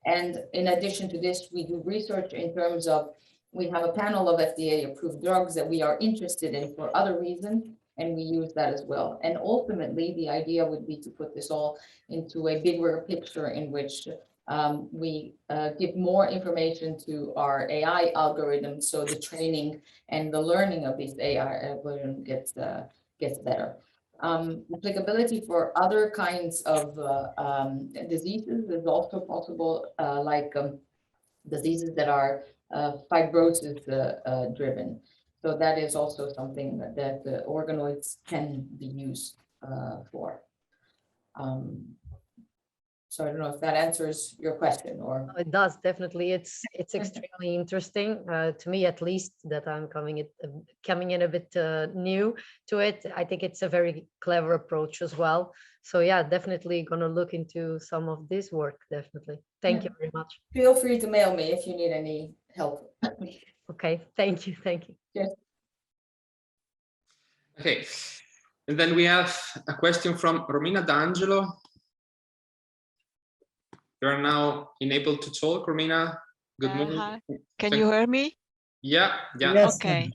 B: And in addition to this, we do research in terms of, we have a panel of FDA approved drugs that we are interested in for other reasons, and we use that as well. And ultimately, the idea would be to put this all into a bigger picture in which we give more information to our AI algorithms, so the training and the learning of these AI algorithms gets better. Applicability for other kinds of diseases is also possible, like diseases that are
D: fibrosis driven. So that is also something that organoids can be used for. So I don't know if that answers your question or.
F: It does, definitely. It's extremely interesting to me, at least, that I'm coming in a bit new to it. I think it's a very clever approach as well. So yeah, definitely gonna look into some of this work, definitely. Thank you very much.
B: Feel free to mail me if you need any help.
F: Okay, thank you, thank you.
B: Yes.
A: Okay, and then we have a question from Romina D'Angelo. You are now enabled to talk, Romina. Good morning.
G: Hi. Can you hear me?
A: Yeah, yeah.
C: Yes.
G: Okay.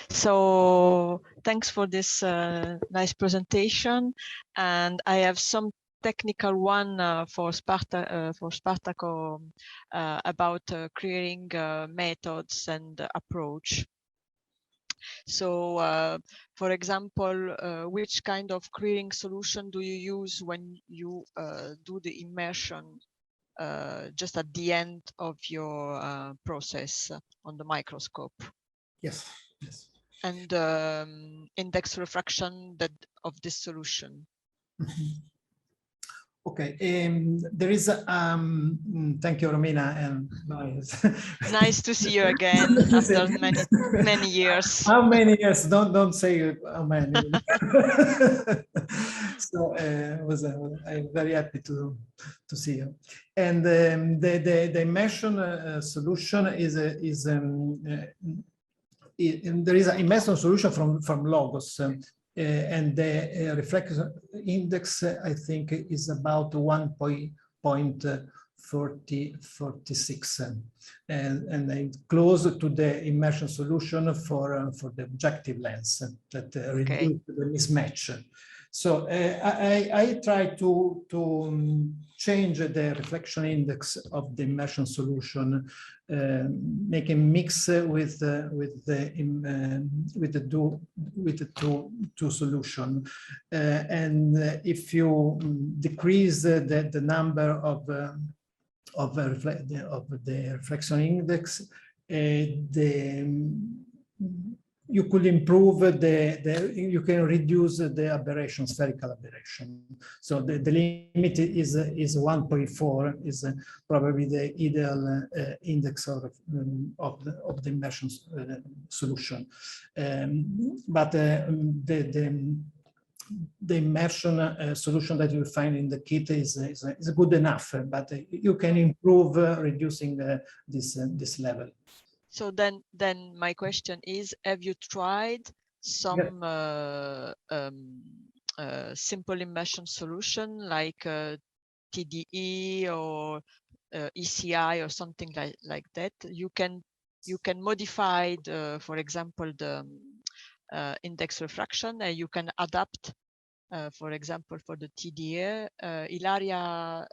G: So thanks for this nice presentation, and I have some technical one for Spartaco about creating methods and approach. So, for example, which kind of querying solution do you use when you do the immersion just at the end of your process on the microscope?
C: Yes. Yes.
G: And index refraction of this solution.
C: Okay, there is thank you, Romina, and
G: nice to see you again after many years.
C: How many years? Don't say how many. So I'm very happy to see you. And the immersion solution there is an immersion solution from Logos. And the reflection index, I think, is about 1.46, and close to the immersion solution for the objective lens that reduce the mismatch. So I try to change the reflection index of the immersion solution, make a mix with the two solution, and if you decrease the number of the reflection index, you could improve you can reduce the aberration, spherical aberration. So the limit is 1.4 is probably the ideal index of the immersion solution. But the immersion solution that you find in the kit is good enough, but you can improve reducing this level.
G: So then my question is, have you tried some simple immersion solution like TDE or ECI or something like that? You can modify for example, the index refraction, and you can adapt, for example, for the TDE. Ilaria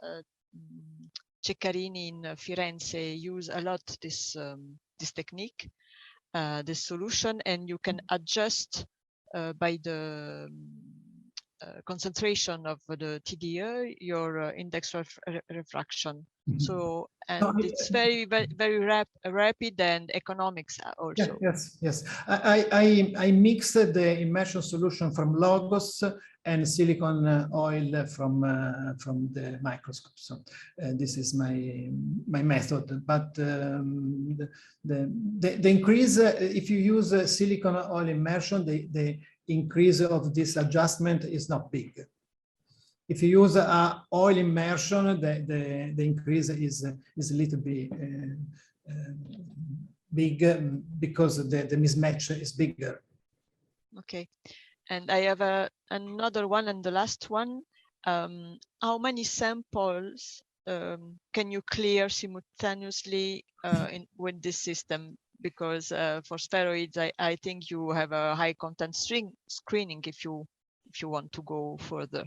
G: Ceccarini in Firenze use a lot this technique, this solution, and you can adjust by the concentration of the TDE your index refraction. So, and it's very rapid and economics also.
C: Yes. I mixed the immersion solution from Logos and silicone oil from the microscope. So this is my method. But the increase, if you use silicone oil immersion, the increase of this adjustment is not big. If you use oil immersion, the increase is a little bit big because the mismatch is bigger.
G: Okay, and I have another one, and the last one. How many samples can you clear simultaneously with this system? Because for spheroids, I think you have a high content screening if you want to go further.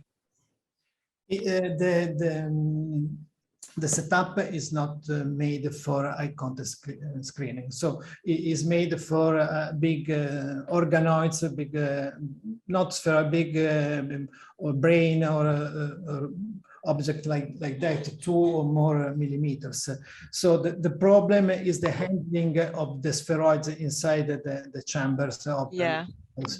C: The setup is not made for high content screening, so it is made for big organoids, big not spheroid, big or brain object like that, 2 or more millimeters. So the problem is the handling of the spheroids inside the chambers of is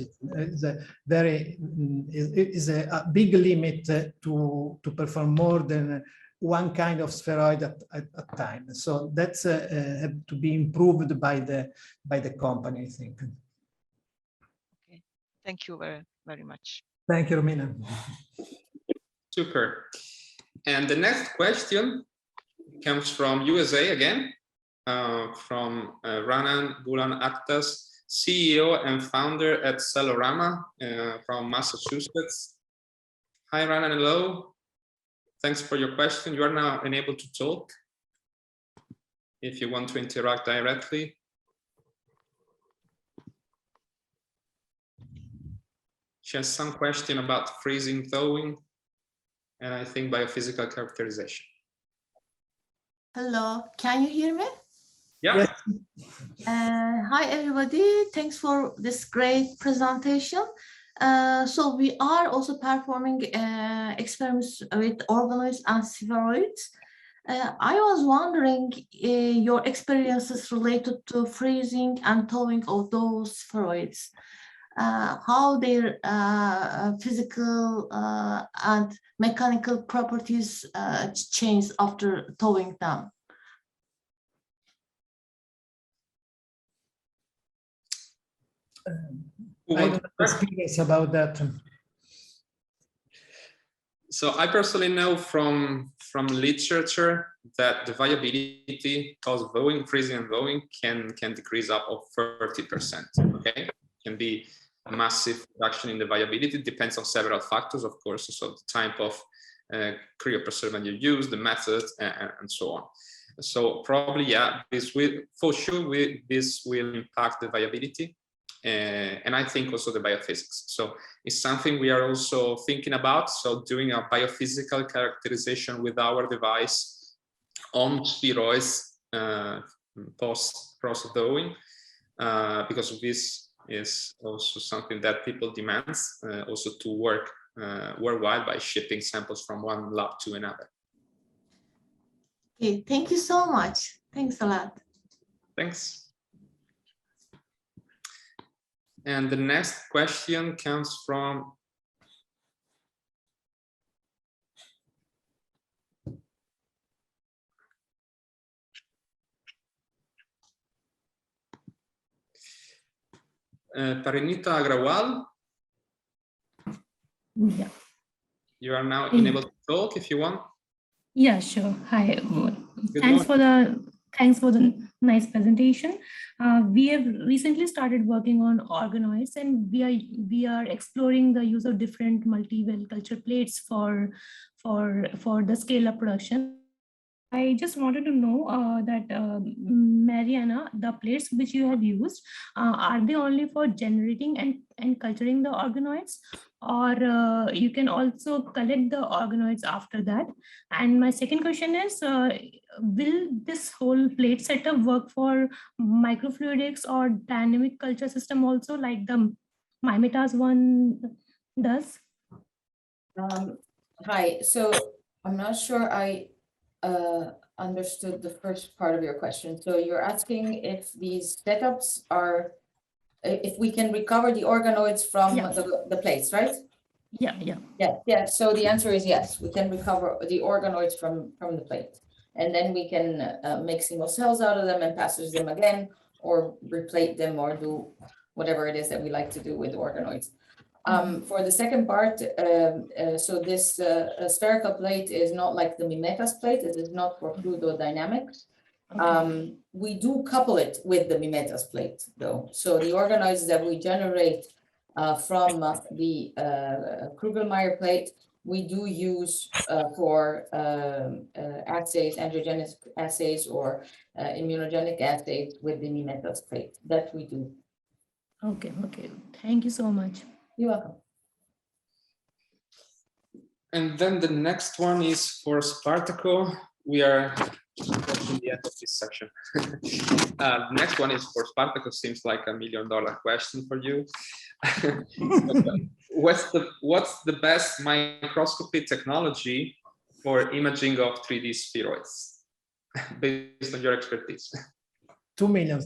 C: a big limit to perform more than one kind of spheroid at a time. So that's have to be improved by the company, I think.
G: Okay. Thank you very, very much.
C: Thank you, Romina.
A: Super. And the next question comes from USA again, from Ranan Bulan Akhtas, CEO and founder at Cellorama from Massachusetts. Hi, Ranan, hello. Thanks for your question. You are now enabled to talk if you want to interact directly. She has some question about freezing, thawing, and I think biophysical characterization.
H: Hello, can you hear me?
A: Yeah.
H: Hi, everybody. Thanks for this great presentation. So we are also performing experiments with organoids and spheroids. I was wondering your experiences related to freezing and thawing of those spheroids. How their physical and mechanical properties change after thawing them.
C: I don't have experience about that.
A: So I personally know from literature that the viability of thawing, freezing and thawing can decrease up of 30%. Okay, can be a massive reduction in the viability. It depends on several factors, of course. So the type of cryopreservant you use, the method, and so on. So probably, yeah, this will for sure this will impact the viability. And I think also the biophysics. So it's something we are also thinking about. So doing a biophysical characterization with our device on spheroids post thawing, because this is also something that people demand also to work worldwide by shipping samples from one lab to another.
H: Okay, thank you so much. Thanks a lot.
A: Thanks. And the next question comes from Parinita Agrawal.
I: Yeah.
A: You are now enabled to talk if you want.
I: Yeah, sure. Hi, everyone. Thanks for the nice presentation. We have recently started working on organoids, and we are exploring the use of different multi-well culture plates for the scale-up production. I just wanted to know that Mariana, the plates which you have used, are they only for generating and culturing the organoids, or you can also collect the organoids after that? And my second question is, will this whole plate setup work for microfluidics or dynamic culture system also, like the Mimetas one does?
B: Hi, so I'm not sure I understood the first part of your question. So you're asking if these setups are, if we can recover the organoids from the plates, right? Yeah. So the answer is yes, we can recover the organoids from the plate. And then we can make single cells out of them and passage them again, or replate them, or do whatever it is that we like to do with organoids. For the second part, so this spherical plate is not like the Mimetas plate. It is not for fluidodynamics. Okay. We do couple it with the Mimetas plate, though. So the organoids that we generate from the Krugelmeyer plate, we do use for assays, androgenic assays, or immunogenic assays with the Mimetas plate. That we do.
I: Okay. Thank you so much.
B: You're welcome.
A: And then the next one is for Spartaco. We are approaching the end of this section. Next one is for Spartaco. Seems like $1 million question for you. What's the best microscopy technology for imaging of 3D spheroids, based on your expertise?
C: $2 million.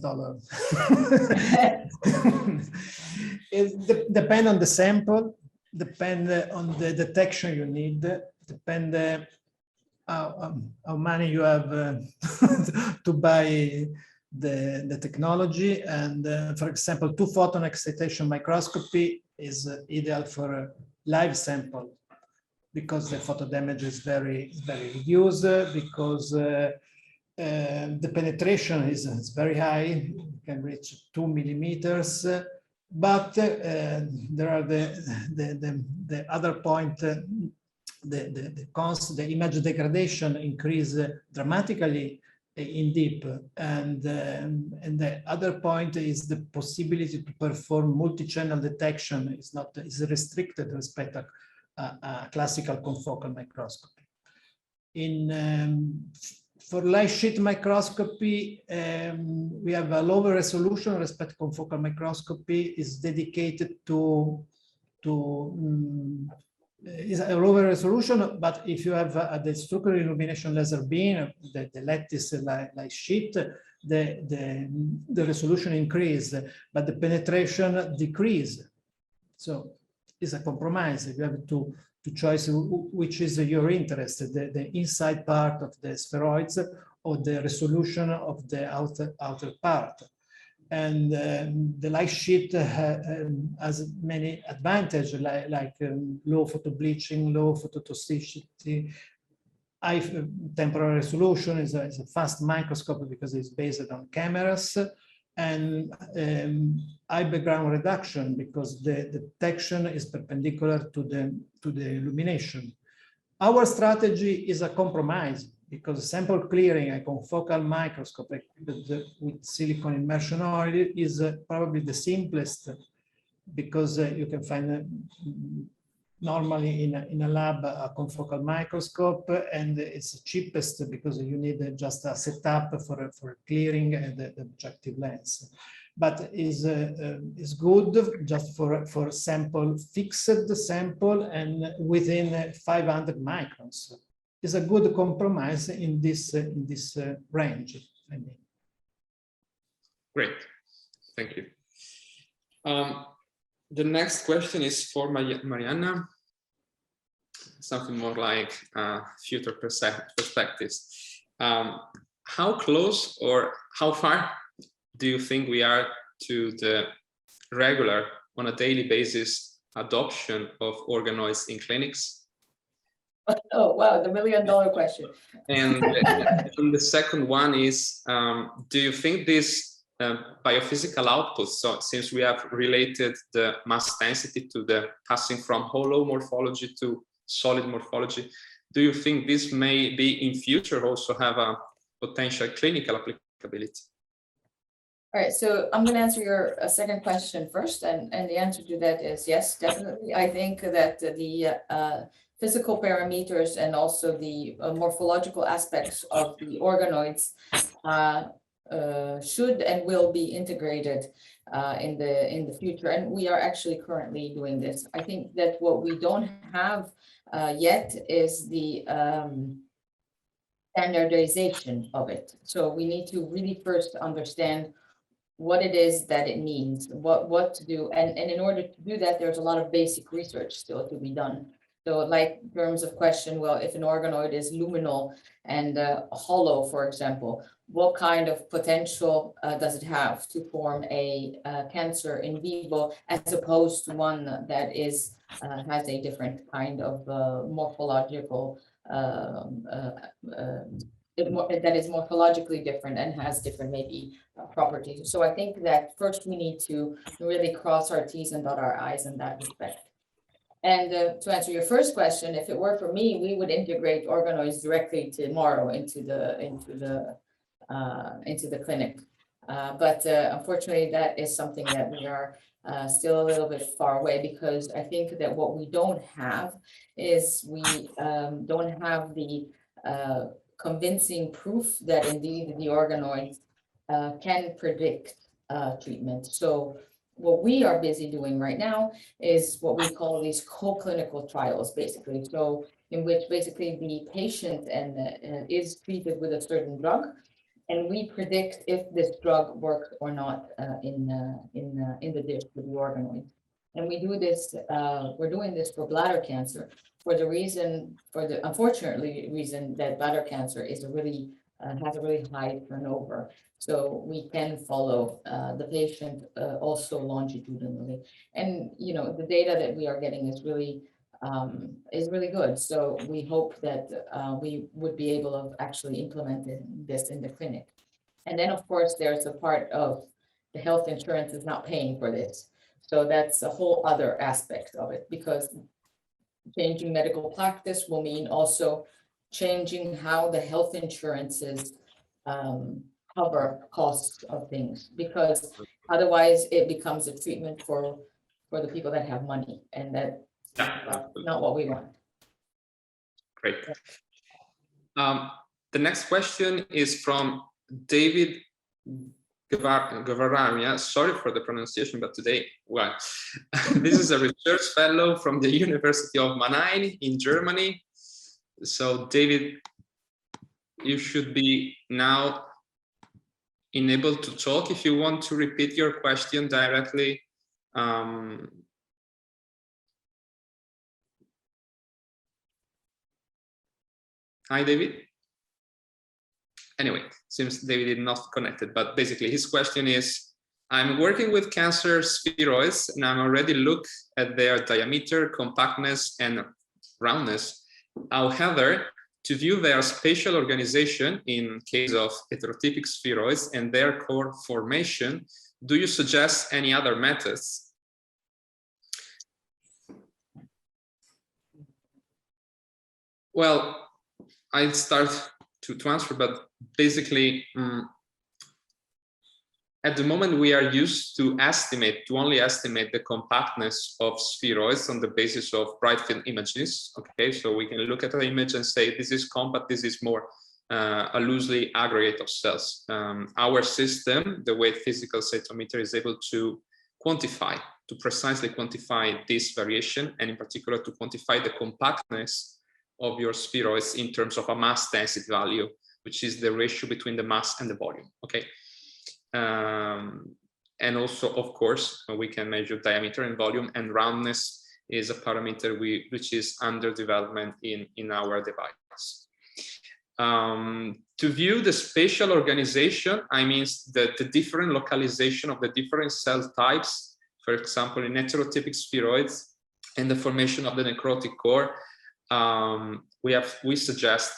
C: It depends on the sample, depend on the detection you need, depend how money you have to buy the technology. And for example, two-photon excitation microscopy is ideal for a live sample because the photo damage is very reduced, because the penetration is very high, can reach 2 millimeters. But there are the other point, the image degradation increase dramatically in deep, and the other point is the possibility to perform multi-channel detection is restricted with respect to a classical confocal microscopy. For light sheet microscopy, we have a lower resolution. Respect to confocal microscopy is dedicated is a lower resolution, but if you have the structural illumination laser beam, the lattice light sheet, the resolution increase, but the penetration decrease. So it's a compromise. You have to choose which is your interest, the inside part of the spheroids or the resolution of the outer part. And the light sheet has many advantages, like low photo bleaching, low phototoxicity, high temporal resolution, is a fast microscope because it's based on cameras, and high background reduction because the detection is perpendicular to the illumination. Our strategy is a compromise because sample clearing a confocal microscope with silicon immersion oil is probably the simplest, because you can find normally in a lab a confocal microscope, and it's cheapest because you need just a setup for clearing and the objective lens. But is good just for sample, fixed sample, and within 500 microns. Is a good compromise in this range, I mean.
A: Great, thank you. The next question is for Marianna. Something more like future perspectives. How close or how far do you think we are to the regular, on a daily basis, adoption of organoids in clinics?
B: Oh, wow, the $1 million question.
A: And the second one is, do you think this biophysical output, so since we have related the mass density to the passing from hollow morphology to solid morphology, do you think this may be in future also have a potential clinical applicability?
B: All right, so I'm going to answer your second question first, and the answer to that is yes, definitely. I think that the physical parameters and also the morphological aspects of the organoids should and will be integrated in the future, and we are actually currently doing this. I think that what we don't have yet is the standardization of it. So we need to really first understand what it is that it means, what to do, and in order to do that, there's a lot of basic research still to be done. So like in terms of question, well, if an organoid is luminal and hollow, for example, what kind of potential does it have to form a cancer in vivo, as opposed to one that is has a different kind of morphological that is morphologically different and has different maybe properties. So I think that first we need to really cross our T's and dot our I's in that respect. And to answer your first question, if it were for me, we would integrate organoids directly tomorrow into the clinic. But unfortunately, that is something that we are still a little bit far away, because I think that what we don't have is we don't have the convincing proof that indeed the organoids can predict treatment. So what we are busy doing right now is what we call these co-clinical trials, basically. So
D: in which basically the patient is treated with a certain drug, and we predict if this drug works or not in the dish with the organoid. And we do this, we're doing this for bladder cancer for the unfortunately reason that bladder cancer is has a really high turnover. So we can follow the patient also longitudinally. And, you know, the data that we are getting is really good. So we hope that we would be able to actually implement this in the clinic. And then, of course, there's a part of the health insurance is not paying for this. So that's a whole other aspect of it, because changing medical practice will mean also changing how the health insurances cover costs of things, because otherwise it becomes a treatment for the people that have money, and that's not what we want.
A: Great. The next question is from David Gavarania. Sorry for the pronunciation, but today, well, this is a research fellow from the University of Mannheim in Germany. So David, you should be now enabled to talk. If you want to repeat your question directly, hi, David. Anyway, seems David is not connected, but basically his question is, I'm working with cancer spheroids and I'm already looked at their diameter, compactness, and roundness. However, to view their spatial organization in case of heterotypic spheroids and their core formation, do you suggest any other methods? Well, I'll start to answer, but basically, at the moment we are used to only estimate the compactness of spheroids on the basis of bright field images. Okay, so we can look at an image and say this is compact, this is more a loosely aggregate of cells. Our system, the W8 Physical Cytometer, is able to precisely quantify this variation, and in particular to quantify the compactness of your spheroids in terms of a mass density value, which is the ratio between the mass and the volume. Okay. And also, of course, we can measure diameter and volume, and roundness is a parameter which is under development in our device. To view the spatial organization, I mean the different localization of the different cell types, for example, in heterotypic spheroids and the formation of the necrotic core, we suggest,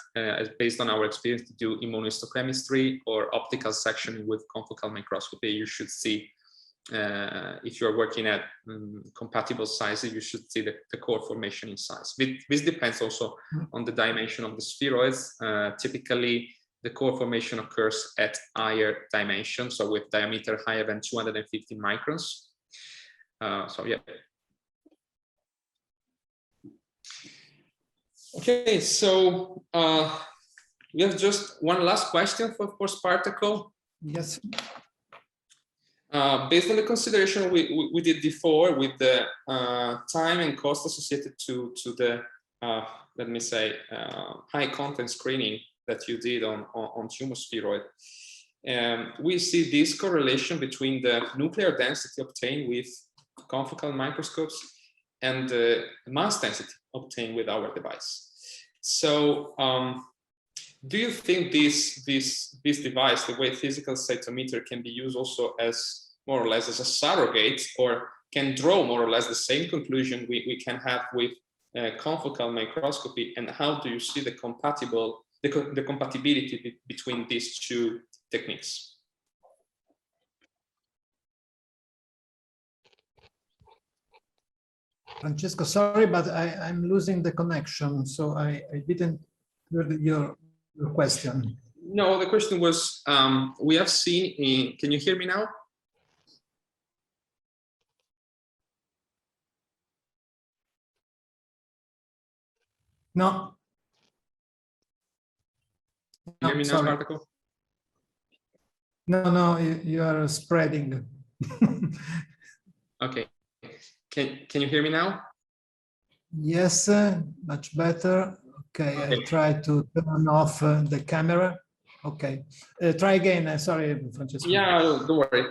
A: based on our experience, to do immunohistochemistry or optical sectioning with confocal microscopy. You should see, if you're working at compatible sizes, you should see the core formation in size. This depends also on the dimension of the spheroids. Typically, the core formation occurs at higher dimensions, so with diameter higher than 250 microns. So yeah. Okay, so we have just one last question for Spartaco.
C: Yes.
A: Based on the consideration we did before with the time and cost associated to the, let me say, high content screening that you did on tumor spheroid, we see this correlation between the nuclear density obtained with confocal microscopes and the mass density obtained with our device. So do you think this device, the W8 Physical Cytometer, can be used also as more or less as a surrogate, or can draw more or less the same conclusion we can have with confocal microscopy? And how do you see the compatibility between these two techniques?
C: Francesco, sorry, but I'm losing the connection, so I didn't hear your question.
A: No, the question was, we have seen, can you hear me now?
C: No.
A: Can you hear me now, Spartaco?
C: No, you are spreading.
A: Okay. Can you hear me now?
C: Yes, much better. Okay, I try to turn off the camera. Okay, try again. Sorry, Francesco.
A: Yeah, don't worry.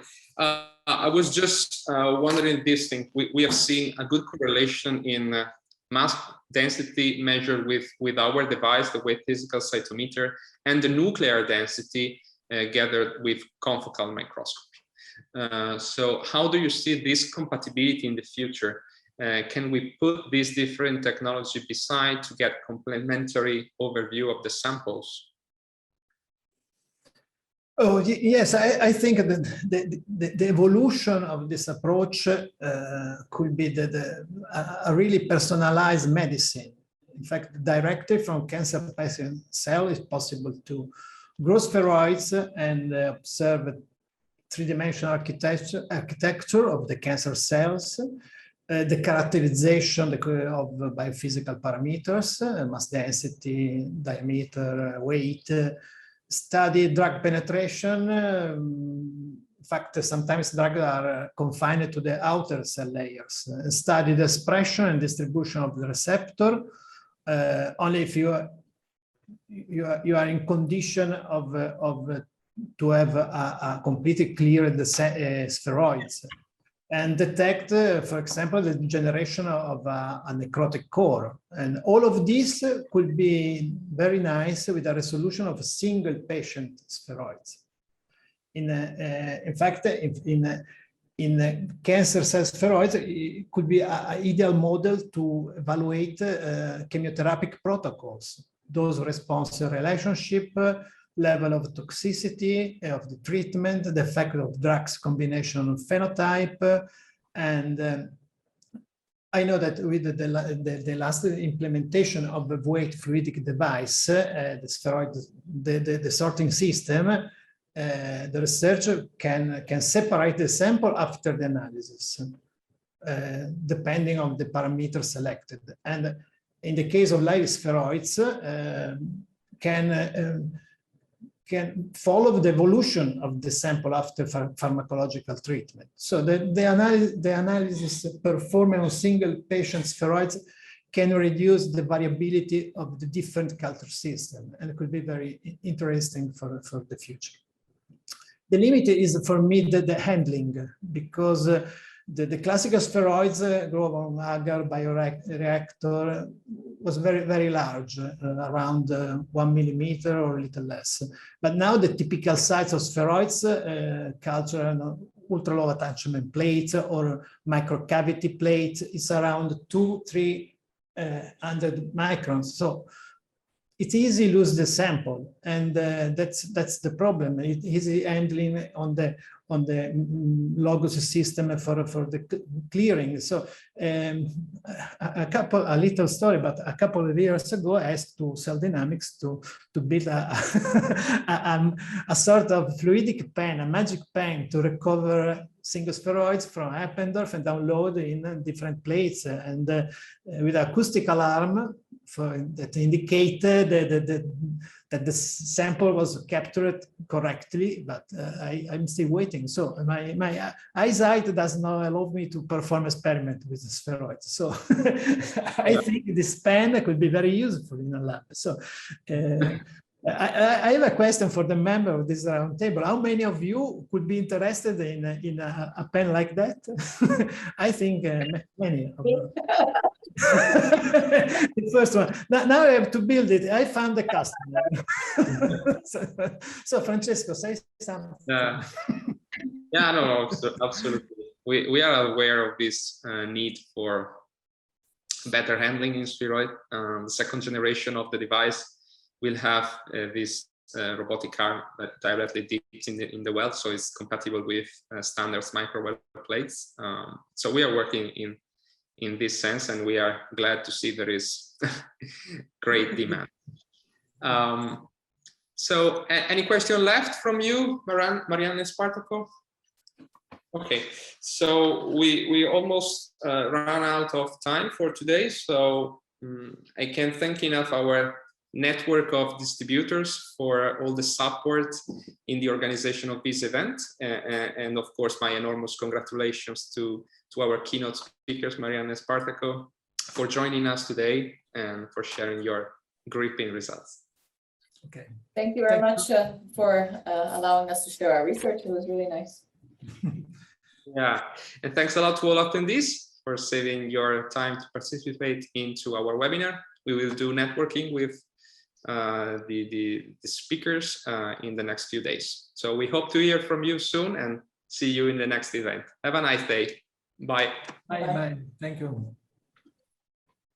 A: I was just wondering this thing. We have seen a good correlation in mass density measured with our device, the W8 Physical Cytometer, and the nuclear density gathered with confocal microscopy. So how do you see this compatibility in the future? Can we put these different technology beside to get complementary overview of the samples?
C: Oh, yes, I think that the evolution of this approach could be a really personalized medicine. In fact, directly from cancer patient cell is possible to grow spheroids and observe three-dimensional architecture of the cancer cells, the characterization of biophysical parameters, mass density, diameter, weight, study drug penetration. In fact, sometimes drugs are confined to the outer cell layers. Study the expression and distribution of the receptor. Only if you are in condition to have a completely cleared spheroids, and detect, for example, the generation of a necrotic core. And all of this could be very nice with a resolution of a single patient spheroids. In fact, in cancer cell spheroids, it could be an ideal model to evaluate chemotherapeutic protocols, dose response relationship, level of toxicity of the treatment, the effect of drugs combination on phenotype. And I know that with the last implementation of the W8 fluidic device, the spheroid, the sorting system, the researcher can separate the sample after the analysis, depending on the parameter selected. And in the case of live spheroids, can follow the evolution of the sample after pharmacological treatment. So the analysis performed on single patient spheroids can reduce the variability of the different culture system, and it could be very interesting for the future. The limit is for me the handling, because the classical spheroids grow on agar bioreactor was very, very large, around 1 millimeter or a little less. But now the typical size of spheroids culture on ultra low attachment plates or microcavity plates is around 200–300 microns. So it's easy to lose the sample, and that's the problem. It's easy handling on the Logos system for the clearing. So a little story, but a couple of years ago, I asked to Cell Dynamics to build a sort of fluidic pen, a magic pen to recover single spheroids from Eppendorf and download in different plates, and with acoustic alarm that indicated that the sample was captured correctly, but I'm still waiting. So my eyesight does not allow me to perform experiment with the spheroids. So I think this pen could be very useful in a lab. So I have a question for the member of this roundtable. How many of you could be interested in a pen like that? I think many of you. The first one. Now I have to build it. I found the customer. So Francesco, say something.
A: Yeah, no, absolutely. We are aware of this need for better handling in spheroid. The second generation of the device will have this robotic arm that directly dips in the well, so it's compatible with standard microwell plates. So we are working in this sense, and we are glad to see there is great demand. So any question left from you, Marianne Spartaco? Okay, so we almost ran out of time for today, so I can't thank enough our network of distributors for all the support in the organization of this event, and of course my enormous congratulations to our keynote speakers, Marianne Spartaco, for joining us today and for sharing your gripping results.
C: Okay.
B: Thank you very much for allowing us to share our research. It was really nice.
A: Yeah, and thanks a lot to all attendees for saving your time to participate into our webinar. We will do networking with the speakers in the next few days. So we hope to hear from you soon and see you in the next event. Have a nice day. Bye.
C: Bye. Bye. Thank you.